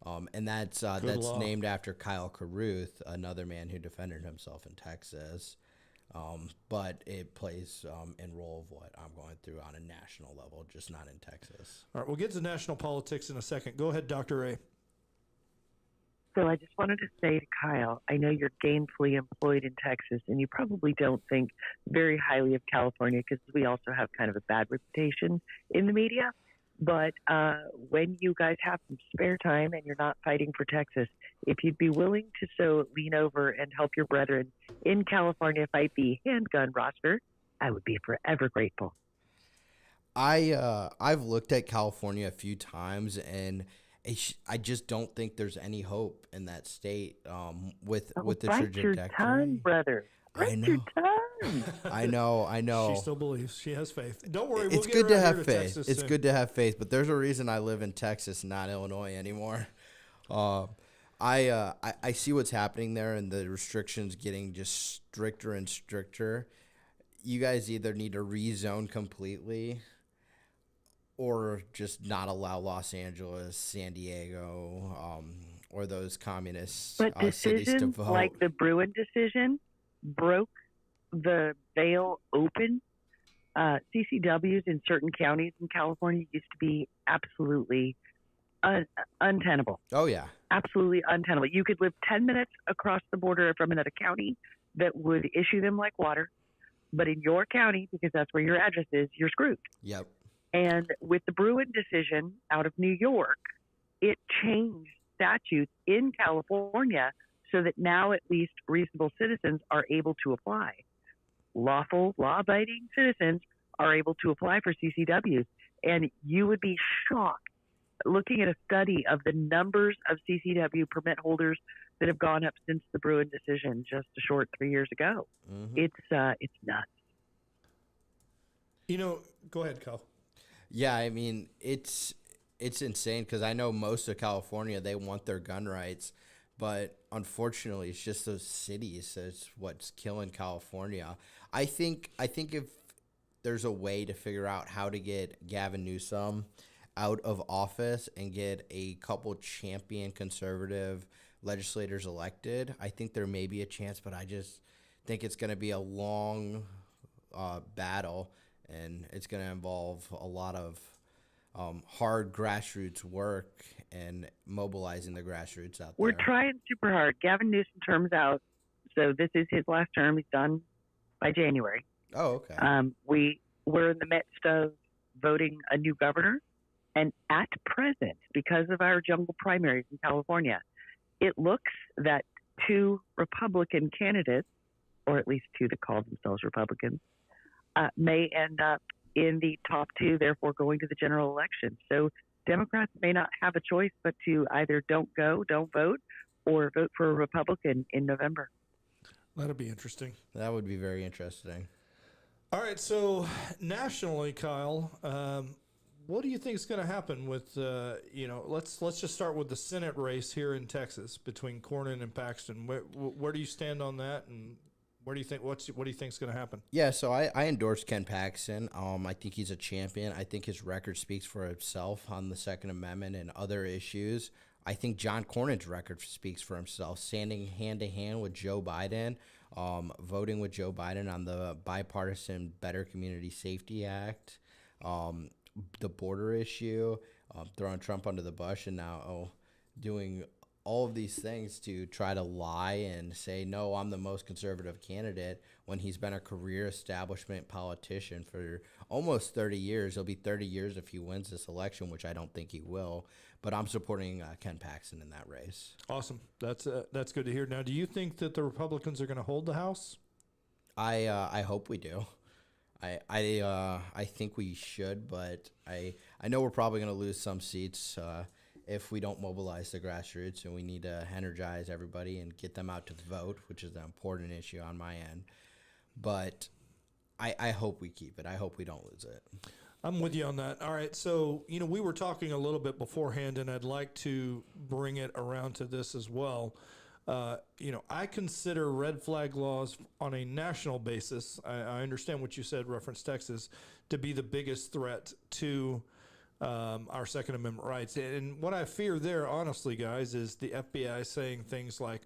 And that's law. named after Kyle Rittenhouse, another man who defended himself in Texas. But it plays in role of what I'm going through on a national level, just not in Texas. All right, we'll get to national politics in a second. Go ahead, Dr. A. So I just wanted to say to Kyle, I know you're gainfully employed in Texas, and you probably don't think very highly of California because we also have kind of a bad reputation in the media. But when you guys have some spare time and you're not fighting for Texas, if you'd be willing to so lean over and help your brethren in California fight the handgun roster, I would be forever grateful. I've looked at California a few times, and I just don't think there's any hope in that state with the trajectory. Bite your tongue, brother. Bite your tongue. I know. She still believes. She has faith. Don't worry. It's good to have faith. It's good to have faith, but there's a reason I live in Texas, not Illinois anymore. I see what's happening there, and the restrictions getting just stricter and stricter. You guys either need to rezone completely, or just not allow Los Angeles, San Diego, or those communist But cities to decisions vote. like the Bruin decision broke the veil open. CCWs in certain counties in California used to be absolutely untenable. Oh yeah, Absolutely untenable. You could live 10 minutes across the border from another county that would issue them like water. But in your county, because that's where your address is, you're screwed. yep. And with the Bruin decision out of New York, it changed statutes in California so that now at least reasonable citizens are able to apply. Lawful, law-abiding citizens are able to apply for CCWs. And you would be shocked looking at a study of the numbers of CCW permit holders that have gone up since the Bruin decision just a short 3 years ago. Mm-hmm. It's nuts. Go ahead, Kyle. Yeah, I mean, it's insane because I know most of California, they want their gun rights, but unfortunately, it's just those cities that's what's killing California. I think if there's a way to figure out how to get Gavin Newsom out of office and get a couple champion conservative legislators elected, I think there may be a chance, but I just think it's going to be a long battle, and it's going to involve a lot of hard grassroots work and mobilizing the grassroots out there. We're trying super hard. Gavin Newsom term's out, so this is his last term. He's done by January. Oh, okay. We're in the midst of voting a new governor, and at present, because of our jungle primaries in California, it looks that two Republican candidates, or at least two that call themselves Republicans, may end up in the top two, therefore going to the general election. So Democrats may not have a choice but to either don't vote, or vote for a Republican in November. That'll be interesting. That would be very interesting. All right, so nationally, Kyle, what do you think is going to happen with let's just start with the Senate race here in Texas between Cornyn and Paxton. Where do you stand on that, and what do you think is going to happen? Yeah, so I endorse Ken Paxton. I think he's a champion. I think his record speaks for itself on the Second Amendment and other issues. I think John Cornyn's record speaks for himself, standing hand to hand with Joe Biden, voting with Joe Biden on the bipartisan Better Community Safety Act, the border issue, throwing Trump under the bus, and now doing all of these things to try to lie and say, no, I'm the most conservative candidate, when he's been a career establishment politician for almost 30 years. It'll be 30 years if he wins this election, which I don't think he will. But I'm supporting Ken Paxton in that race. Awesome. That's good to hear. Now, do you think that the Republicans are going to hold the House? I hope we do. I think we should, but I know we're probably going to lose some seats if we don't mobilize the grassroots, and we need to energize everybody and get them out to vote, which is an important issue on my end. But I hope we keep it. I hope we don't lose it. I'm with you on that. All right, so we were talking a little bit beforehand, and I'd like to bring it around to this as well. I consider red flag laws on a national basis. I understand what you said, reference Texas, to be the biggest threat to our Second Amendment rights. And what I fear there, honestly, guys, is the FBI saying things like,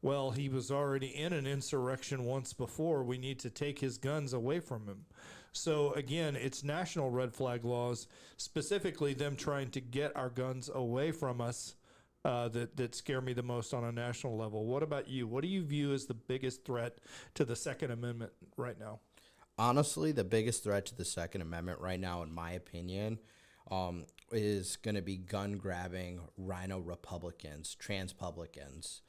well, he was already in an insurrection once before. We need to take his guns away from him. So, again, it's national red flag laws, specifically them trying to get our guns away from us, that scare me the most on a national level. What about you? What do you view as the biggest threat to the Second Amendment right now? Honestly, the biggest threat to the Second Amendment right now, in my opinion, is going to be gun-grabbing rhino Republicans, trans-publicans.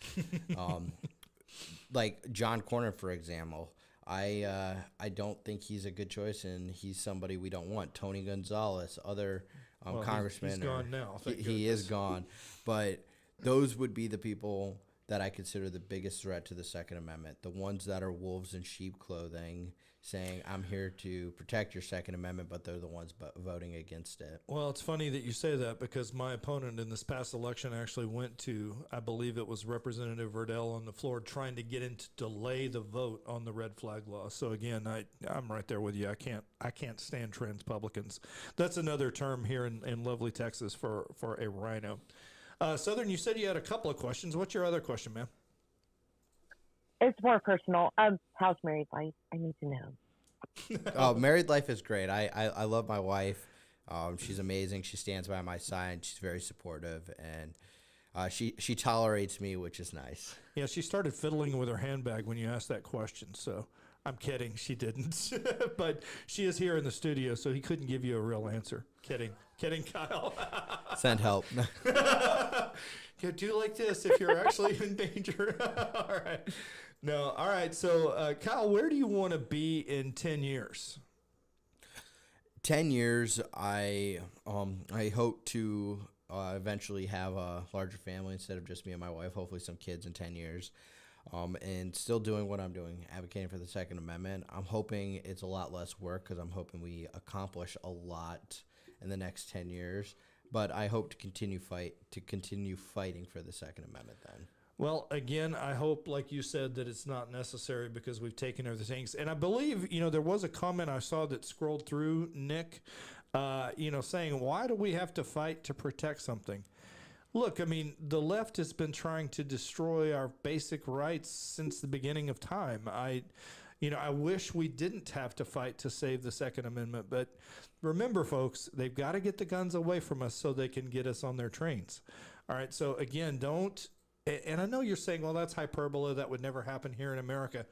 Like John Cornyn, for example. I don't think he's a good choice, and he's somebody we don't want. Tony Gonzalez, other congressmen. He's gone now. He is gone. But those would be the people that I consider the biggest threat to the Second Amendment. The ones that are wolves in sheep clothing, saying, I'm here to protect your Second Amendment, but they're the ones voting against it. Well, it's funny that you say that because my opponent in this past election actually went to, I believe it was Representative Verdell on the floor, trying to get him to delay the vote on the red flag law. So again, I'm right there with you. I can't stand transpublicans. That's another term here in lovely Texas for a rhino. Southern, you said you had a couple of questions. What's your other question, ma'am? It's more personal. How's married life? I need to know. Oh, married life is great. I love my wife. She's amazing. She stands by my side. She's very supportive, and she tolerates me, which is nice. Yeah, she started fiddling with her handbag when you asked that question. So I'm kidding. She didn't. But she is here in the studio, so he couldn't give you a real answer. Kidding, Kyle. Send help. Yeah, do like this if you're actually in danger. All right. No, all right. So, Kyle, where do you want to be in 10 years? 10 years, I hope to eventually have a larger family instead of just me and my wife, hopefully some kids in 10 years, and still doing what I'm doing, advocating for the Second Amendment. I'm hoping it's a lot less work because I'm hoping we accomplish a lot in the next 10 years. But I hope to continue fighting for the Second Amendment then. Well, again, I hope, like you said, that it's not necessary because we've taken other things. And I believe, there was a comment I saw that scrolled through, Nick, saying, why do we have to fight to protect something? Look, I mean, the left has been trying to destroy our basic rights since the beginning of time. I wish we didn't have to fight to save the Second Amendment, but remember, folks, they've got to get the guns away from us so they can get us on their trains. All right, so again, and I know you're saying, well, that's hyperbole, that would never happen here in America.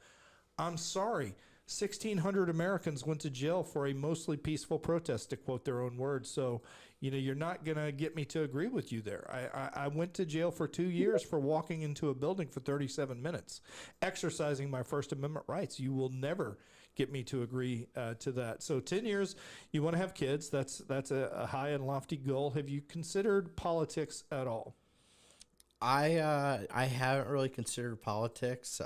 I'm sorry. 1,600 Americans went to jail for a mostly peaceful protest, to quote their own words. So, you're not going to get me to agree with you there. I went to jail for 2 years for walking into a building for 37 minutes, exercising my First Amendment rights. You will never get me to agree to that. So 10 years, you want to have kids. That's a high and lofty goal. Have you considered politics at all? I haven't really considered politics.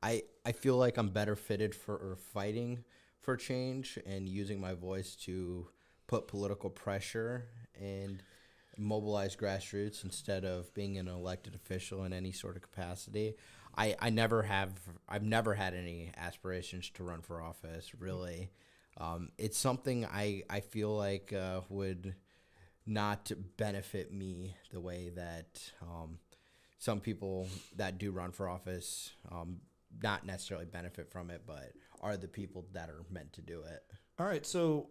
I feel like I'm better fitted for fighting for change and using my voice to put political pressure and mobilize grassroots instead of being an elected official in any sort of capacity. I've never had any aspirations to run for office, really. It's something I feel like would not benefit me the way that some people that do run for office not necessarily benefit from it, but are the people that are meant to do it. All right, so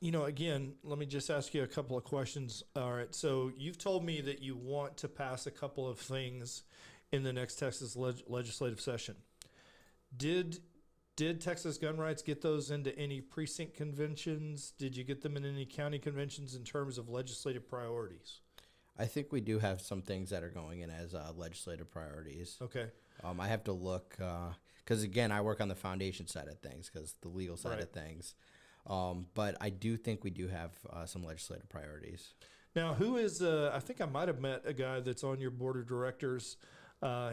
again, let me just ask you a couple of questions. All right, so you've told me that you want to pass a couple of things in the next Texas legislative session. Did Texas gun rights get those into any precinct conventions? Did you get them in any county conventions in terms of legislative priorities? I think we do have some things that are going in as legislative priorities. Okay. I have to look because, again, I work on the foundation side of things because the legal side of things. But I do think we do have some legislative priorities. Now, who is, I think I might have met a guy that's on your board of directors.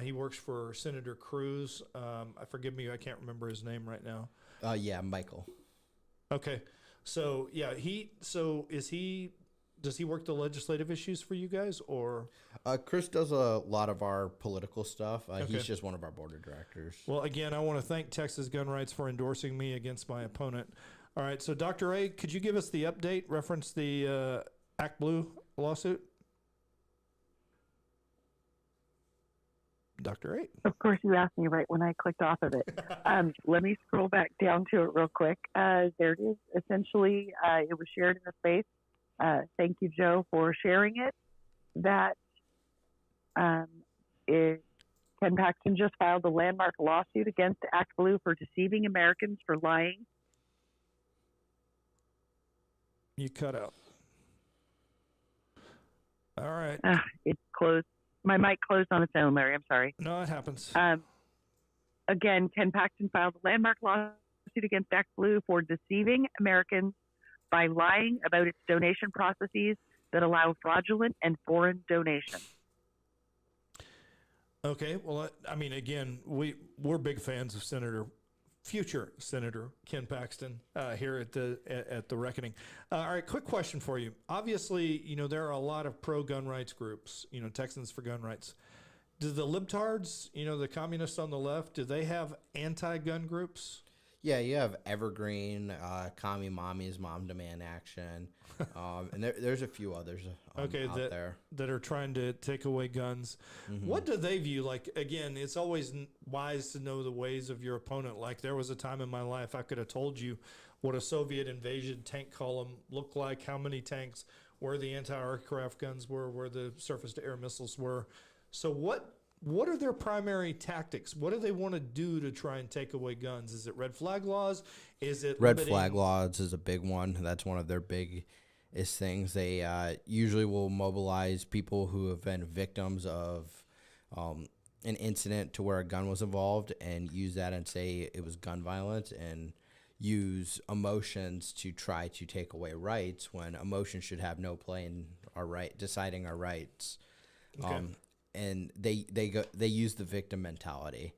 He works for Senator Cruz. Forgive me, I can't remember his name right now. Yeah, Michael. Okay. So, yeah, does he work the legislative issues for you guys, or? Chris does a lot of our political stuff. Okay. He's just one of our board of directors. Well, again, I want to thank Texas Gun Rights for endorsing me against my opponent. All right, so Dr. A, could you give us the update, reference the Act Blue lawsuit? Dr. A. Of course, you asked me right when I clicked off of it. Let me scroll back down to it real quick. There it is. Essentially, it was shared in the space. Thank you, Joe, for sharing it. That Ken Paxton just filed a landmark lawsuit against Act Blue for deceiving Americans for lying. You cut out. All right. It closed. My mic closed on its own, Larry. I'm sorry. No, it happens. Again, Ken Paxton filed a landmark lawsuit against Act Blue for deceiving Americans by lying about its donation processes that allow fraudulent and foreign donations. Okay. Well, I mean, again, we're big fans of future Senator Ken Paxton here at the Reckoning. All right, quick question for you. Obviously, there are a lot of pro-gun rights groups. Texans for Gun Rights. Do the libtards, the communists on the left, do they have anti-gun groups? Yeah, you have Evergreen, Commie Mommies, Mom Demand Action, and there's a few others out there that are trying to take away guns. Mm-hmm. What do they view? Like, again, it's always wise to know the ways of your opponent. Like, there was a time in my life I could have told you what a Soviet invasion tank column looked like, how many tanks, where the anti-aircraft guns were, where the surface-to-air missiles were. So what are their primary tactics? What do they want to do to try and take away guns? Is it red flag laws? Is it red flag laws is a big one. That's one of their biggest things. They usually will mobilize people who have been victims of an incident to where a gun was involved and use that and say it was gun violence and use emotions to try to take away rights when emotion should have no play in deciding our rights. Okay. And they use the victim mentality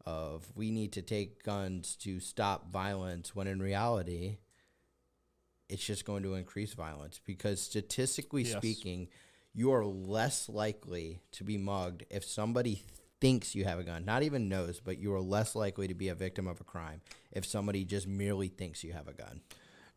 of we need to take guns to stop violence when in reality it's just going to increase violence because statistically speaking, you are less likely to be mugged if somebody thinks you have a gun, not even knows, but you are less likely to be a victim of a crime if somebody just merely thinks you have a gun.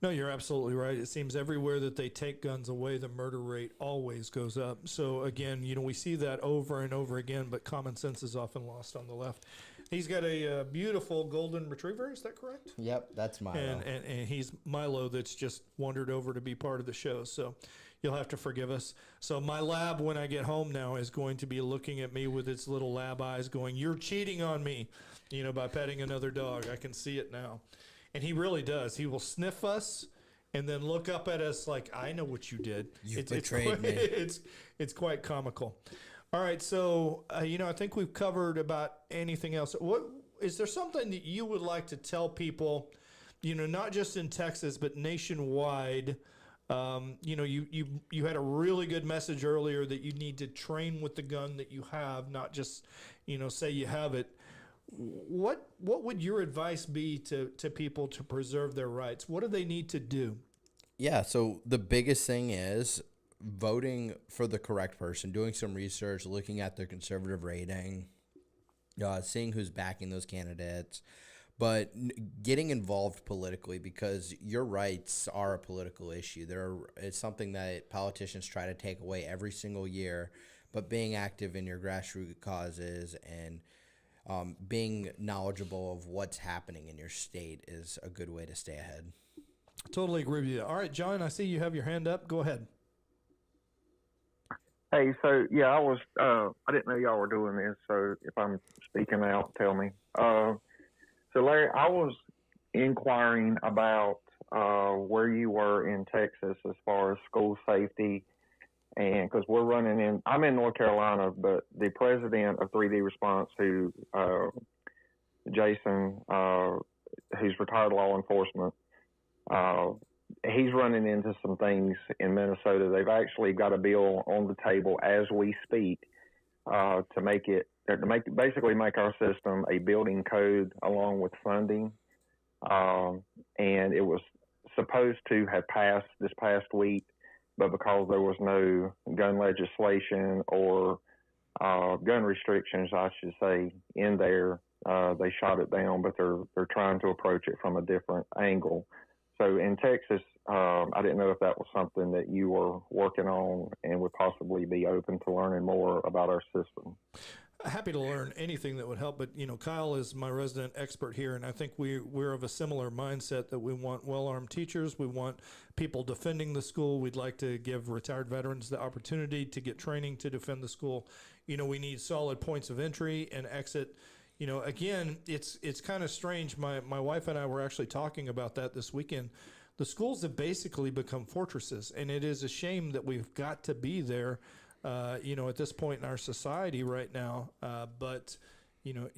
No, you're absolutely right. It seems everywhere that they take guns away, the murder rate always goes up. So again, we see that over and over again, but common sense is often lost on the left. He's got a beautiful golden retriever. Is that correct? Yep, that's Milo. And he's Milo that's just wandered over to be part of the show. So you'll have to forgive us. So my lab, when I get home now, is going to be looking at me with its little lab eyes going, "You're cheating on me," by petting another dog. I can see it now. And he really does. He will sniff us and then look up at us like, "I know what you did." You betrayed me. It's quite comical. All right, so I think we've covered about anything else. What is there something that you would like to tell people? Not just in Texas but nationwide. You had a really good message earlier that you need to train with the gun that you have, not just say you have it. What would your advice be to people to preserve their rights? What do they need to do? Yeah, so the biggest thing is voting for the correct person, doing some research, looking at their conservative rating, seeing who's backing those candidates, but getting involved politically because your rights are a political issue. It's something that politicians try to take away every single year, but being active in your grassroots causes and being knowledgeable of what's happening in your state is a good way to stay ahead. Totally agree with you. All right, John, I see you have your hand up. Go ahead. Hey, so yeah, I didn't know y'all were doing this, so if I'm speaking out, tell me. So Larry, I was inquiring about where you were in Texas as far as school safety. And because I'm in North Carolina, but the president of 3D Response, Jason, who's retired law enforcement, he's running into some things in Minnesota. They've actually got a bill on the table as we speak basically make our system a building code along with funding. And it was supposed to have passed this past week, but because there was no gun legislation or gun restrictions, I should say, in there, they shot it down. But they're trying to approach it from a different angle. So in Texas, I didn't know if that was something that you were working on and would possibly be open to learning more about our system. Happy to learn anything that would help, but Kyle is my resident expert here, and I think we're of a similar mindset that we want well-armed teachers. We want people defending the school. We'd like to give retired veterans the opportunity to get training to defend the school. We need solid points of entry and exit. Again, it's kind of strange. My wife and I were actually talking about that this weekend. The schools have basically become fortresses, and it is a shame that we've got to be there. At this point in our society right now. But you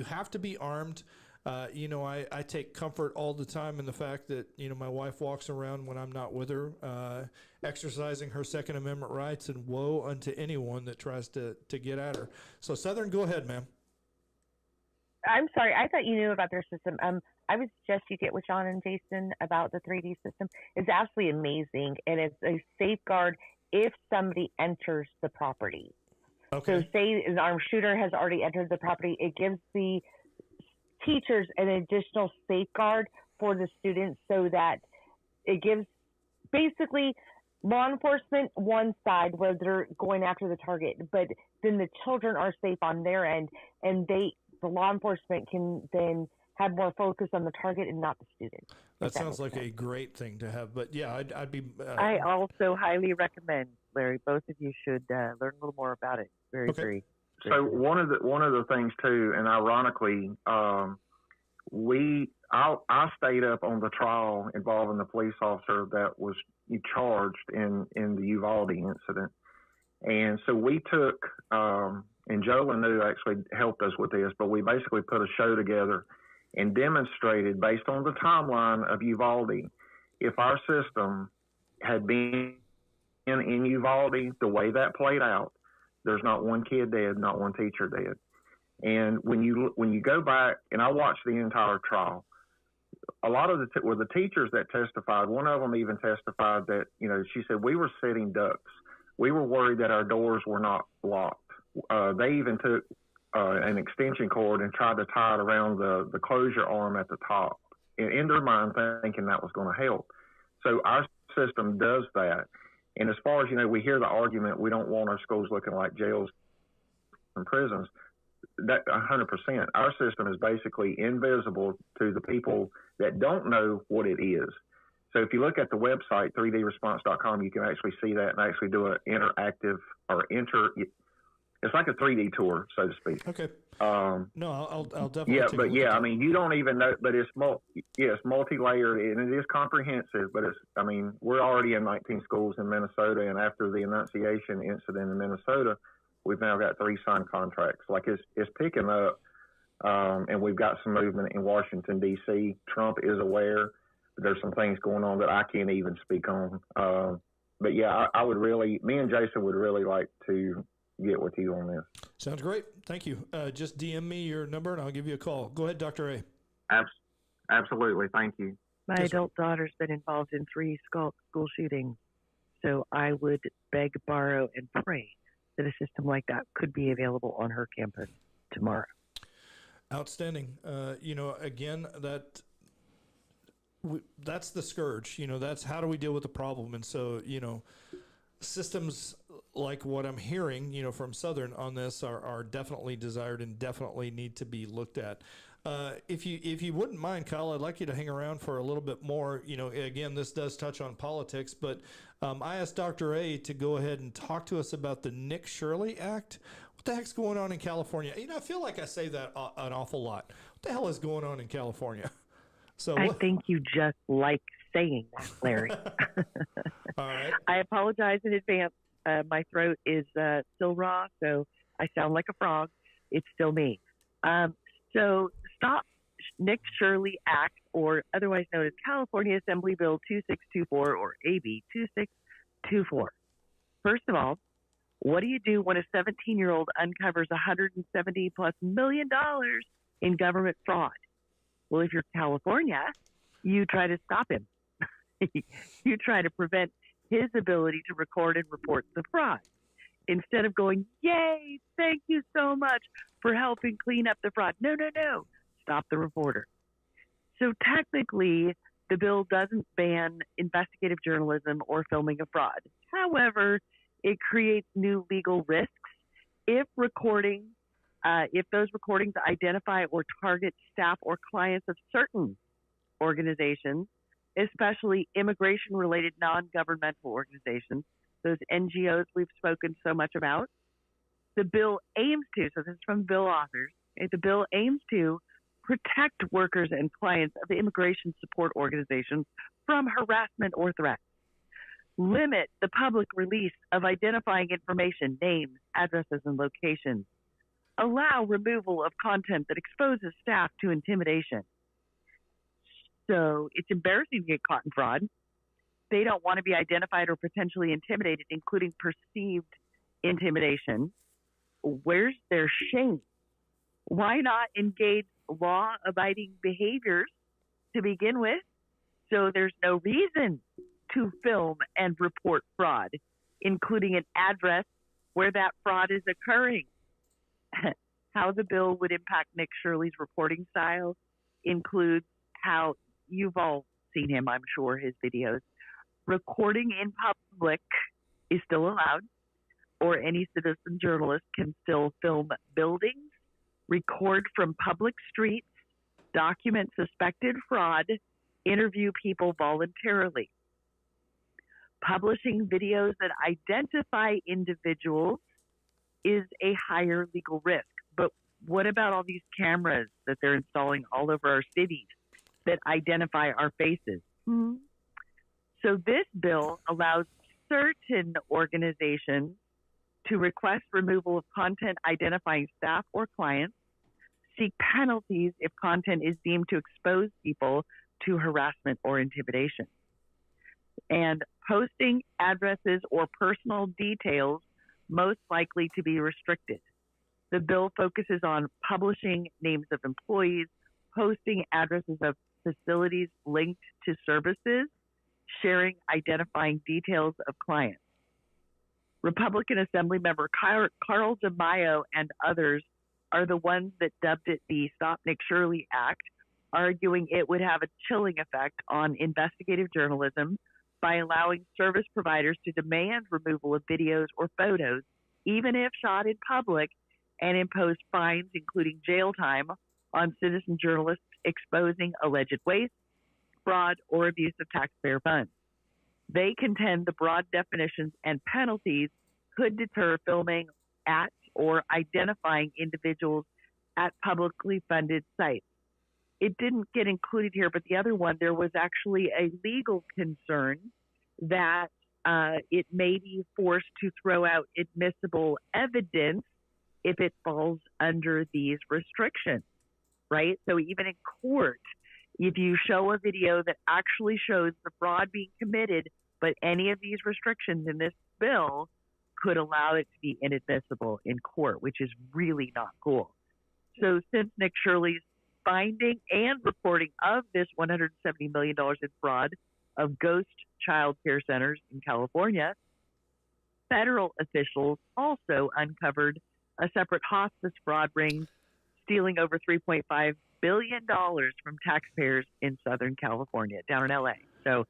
have to be armed. I take comfort all the time in the fact that, my wife walks around when I'm not with her, exercising her Second Amendment rights, and woe unto anyone that tries to get at her. So, Southern, go ahead, ma'am. I'm sorry. I thought you knew about their system. I would suggest you get with Sean and Jason about the 3D system. It's absolutely amazing, and it's a safeguard if somebody enters the property. Okay. So say an armed shooter has already entered the property, it gives the teachers an additional safeguard for the students, so that it gives basically law enforcement one side where they're going after the target, but then the children are safe on their end, and the law enforcement can then have more focus on the target and not the student. That sounds like a great thing to have. But yeah, I'd be. I also highly recommend, Larry. Both of you should learn a little more about it. Very. So one of the things too, and ironically, I stayed up on the trial involving the police officer that was charged in the Uvalde incident, and so we took, and Joe and New actually helped us with this, but we basically put a show together and demonstrated, based on the timeline of Uvalde, if our system had been in Uvalde the way that played out, there's not one kid dead, not one teacher dead. And when you go back, and I watched the entire trial, a lot of the teachers that testified, one of them even testified that, she said, we were sitting ducks. We were worried that our doors were not locked. They even took an extension cord and tried to tie it around the closure arm at the top, in their mind thinking that was going to help. So our system does that. And as far as, we hear the argument, we don't want our schools looking like jails and prisons. That 100%. Our system is basically invisible to the people that don't know what it is. So if you look at the website, 3dresponse.com, you can actually see that and actually do an interactive it's like a 3D tour, so to speak. Okay. No, I'll definitely. Yeah, but yeah, you don't even know, but it's multi-layered and it is comprehensive. But we're already in 19 schools in Minnesota, and after the Annunciation incident in Minnesota, we've now got 3 signed contracts. Like it's picking up, and we've got some movement in Washington D.C. Trump is aware. There's some things going on that I can't even speak on. But yeah, me and Jason would really like to get with you on this. Sounds great. Thank you. Just DM me your number and I'll give you a call. Go ahead, Dr. A. Absolutely. Thank you. My adult daughter's been involved in 3 school shootings, so I would beg, borrow, and pray that a system like that could be available on her campus tomorrow. Outstanding. Again, that's the scourge. That's how do we deal with the problem. And so, systems like what I'm hearing, from Southern on this are definitely desired and definitely need to be looked at. If you wouldn't mind, Kyle, I'd like you to hang around for a little bit more. Again, this does touch on politics, but I asked Dr. A to go ahead and talk to us about the Nick Shirley Act. What the heck's going on in California? I feel like I say that an awful lot. What the hell is going on in California? So I think you just like saying that, Larry. All right. I apologize in advance. My throat is still raw, so I sound like a frog. It's still me. So stop Nick Shirley Act, or otherwise known as California Assembly Bill 2624 or AB 2624. First of all, what do you do when a 17-year-old uncovers $170+ million in government fraud? Well, if you're California, you try to stop him. You try to prevent his ability to record and report the fraud. Instead of going, yay, thank you so much for helping clean up the fraud. No. Stop the reporter. So technically, the bill doesn't ban investigative journalism or filming of fraud. However, it creates new legal risks if those recordings identify or target staff or clients of certain organizations, especially immigration-related non-governmental organizations, those NGOs we've spoken so much about. The bill aims to, so this is from bill authors, the bill aims to protect workers and clients of the immigration support organizations from harassment or threats, limit the public release of identifying information, names, addresses, and locations allow removal of content that exposes staff to intimidation. So it's embarrassing to get caught in fraud. They don't want to be identified or potentially intimidated, including perceived intimidation. Where's their shame? Why not engage law-abiding behaviors to begin with, so there's no reason to film and report fraud, including an address where that fraud is occurring? How the bill would impact Nick Shirley's reporting style includes how you've all seen him, I'm sure, his videos. Recording in public is still allowed, or any citizen journalist can still film buildings, record from public streets, document suspected fraud, interview people voluntarily. Publishing videos that identify individuals is a higher legal risk. But what about all these cameras that they're installing all over our cities that identify our faces? So this bill allows certain organizations to request removal of content identifying staff or clients, seek penalties if content is deemed to expose people to harassment or intimidation, and posting addresses or personal details most likely to be restricted. The bill focuses on publishing names of employees, posting addresses of facilities linked to services, sharing identifying details of clients. Republican Assemblymember Carl DeMaio and others are the ones that dubbed it the Stop Nick Shirley Act, arguing it would have a chilling effect on investigative journalism by allowing service providers to demand removal of videos or photos, even if shot in public, and impose fines, including jail time, on citizen journalists exposing alleged waste, fraud, or abuse of taxpayer funds. They contend the broad definitions and penalties could deter filming at or identifying individuals at publicly funded sites. It didn't get included here, but the other one, there was actually a legal concern that it may be forced to throw out admissible evidence if it falls under these restrictions, right? So even in court, if you show a video that actually shows the fraud being committed, but any of these restrictions in this bill could allow it to be inadmissible in court, which is really not cool. So since Nick Shirley's finding and reporting of this $170 million in fraud of ghost child care centers in California, federal officials also uncovered a separate hospice fraud ring, stealing over $3.5 billion from taxpayers in Southern California, down in LA. So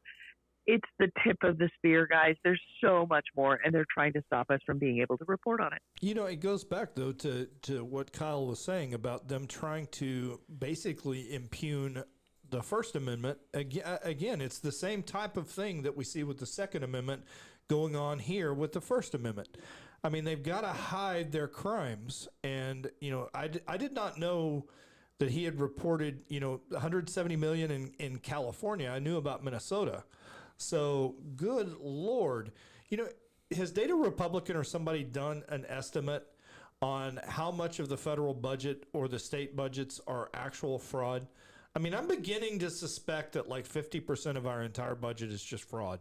it's the tip of the spear, guys. There's so much more, and they're trying to stop us from being able to report on it. You know, it goes back, though, to what Kyle was saying about them trying to basically impugn the First Amendment. Again, it's the same type of thing that we see with the Second Amendment going on here with the First Amendment. I mean, they've got to hide their crimes. And, you know, I did not know that he had reported, you know, $170 million in California. I knew about Minnesota. So, good Lord. You know, has Data Republican or somebody done an estimate on how much of the federal budget or the state budgets are actual fraud? I mean, I'm beginning to suspect that like 50% of our entire budget is just fraud.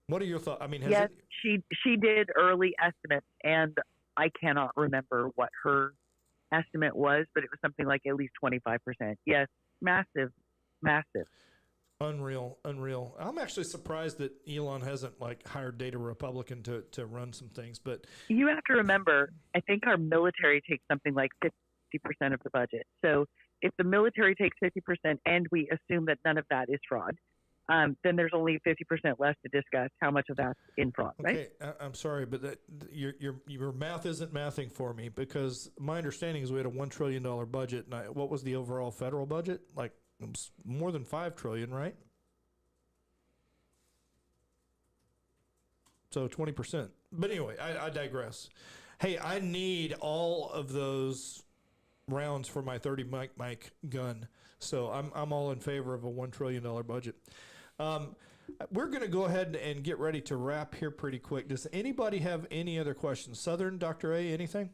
What are your thoughts? I mean, yes, she did early estimates, and I cannot remember what her estimate was, but it was something like at least 25%. Yes, massive. Unreal. I'm actually surprised that Elon hasn't like hired Data Republican to run some things, but you have to remember, I think our military takes something like 50% of the budget. So if the military takes 50% and we assume that none of that is fraud, then there's only 50% left to discuss how much of that's in fraud, right? Okay, I'm sorry, but your math isn't mathing for me, because my understanding is we had a $1 trillion budget, and what was the overall federal budget? Like more than $5 trillion, right? So 20%. But anyway, I digress. Hey, I need all of those rounds for my 30 mic gun. So I'm all in favor of a $1 trillion budget. We're going to go ahead and get ready to wrap here pretty quick. Does anybody have any other questions? Southern, Dr. A, anything?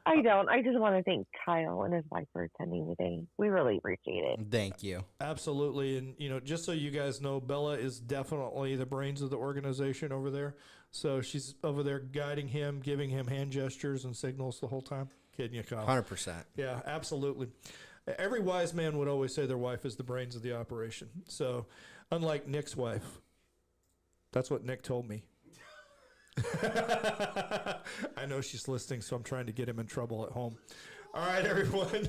I don't. I just want to thank Kyle and his wife for attending today. We really appreciate it. Thank you. Absolutely. And, just so you guys know, Bella is definitely the brains of the organization over there. So she's over there guiding him, giving him hand gestures and signals the whole time. Kidding you, Kyle. 100%. Yeah, absolutely. Every wise man would always say their wife is the brains of the operation. So unlike Nick's wife, that's what Nick told me. I know she's listening, so I'm trying to get him in trouble at home. All right, everyone.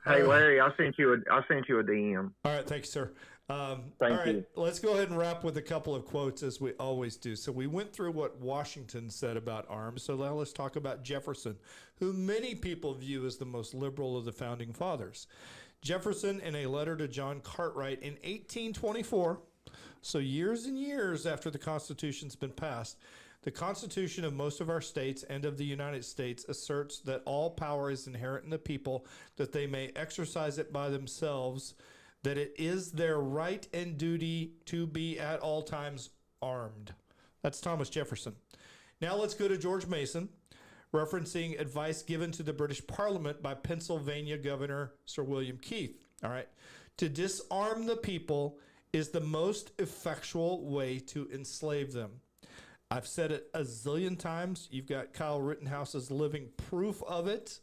Hey, Larry, I sent you a DM. All right, thanks, sir. Thank you. Let's go ahead and wrap with a couple of quotes, as we always do. So we went through what Washington said about arms. So now let's talk about Jefferson, who many people view as the most liberal of the founding fathers. Jefferson, in a letter to John Cartwright in 1824, so years and years after the Constitution's been passed, the Constitution of most of our states and of the United States asserts that all power is inherent in the people, that they may exercise it by themselves, that it is their right and duty to be at all times armed. That's Thomas Jefferson. Now let's go to George Mason, referencing advice given to the British Parliament by Pennsylvania Governor Sir William Keith. All right. To disarm the people is the most effectual way to enslave them. I've said it a zillion times. You've got Kyle Rittenhouse's living proof of it.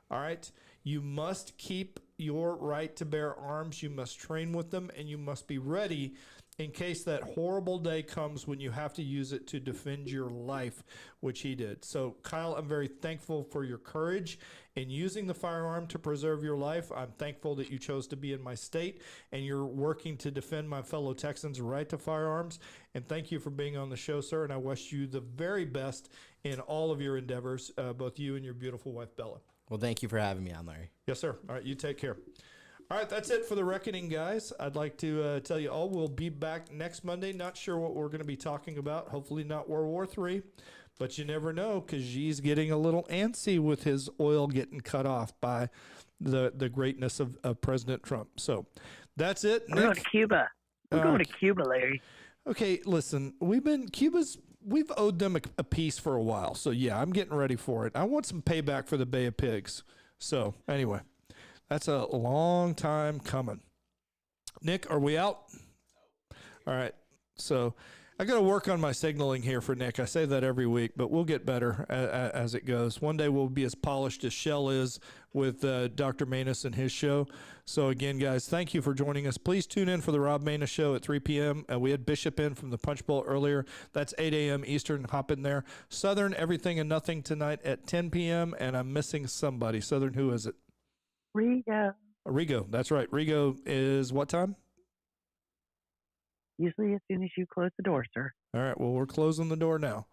All right. You must keep your right to bear arms. You must train with them, and you must be ready in case that horrible day comes when you have to use it to defend your life, which he did. So, Kyle, I'm very thankful for your courage in using the firearm to preserve your life. I'm thankful that you chose to be in my state and you're working to defend my fellow Texans' right to firearms. And thank you for being on the show, sir. And I wish you the very best in all of your endeavors, both you and your beautiful wife, Bella. Well, thank you for having me on, Larry. Yes, sir. All right, you take care. All right, that's it for the Reckoning, guys. I'd like to tell you all we'll be back next Monday. Not sure what we're going to be talking about. Hopefully not World War III, but you never know because Xi's getting a little antsy with his oil getting cut off by the greatness of President Trump. So that's it. We're going to Cuba. We're going to Cuba, Larry. Okay, listen, we've owed them a piece for a while. So, yeah, I'm getting ready for it. I want some payback for the Bay of Pigs. So, anyway. That's a long time coming. Nick, are we out? All right. So I got to work on my signaling here for Nick. I say that every week, but we'll get better as it goes. One day we'll be as polished as Shell is with Dr. Manus and his show. So again, guys, thank you for joining us. Please tune in for the Rob Manus show at 3 p.m. We had Bishop in from the Punch Bowl earlier. That's 8 a.m. Eastern. Hop in there. Southern, Everything and Nothing tonight at 10 p.m. And I'm missing somebody. Southern, who is it? Rigo, that's right. Rigo is what time? Usually as soon as you close the door, sir. All right, well, we're closing the door now.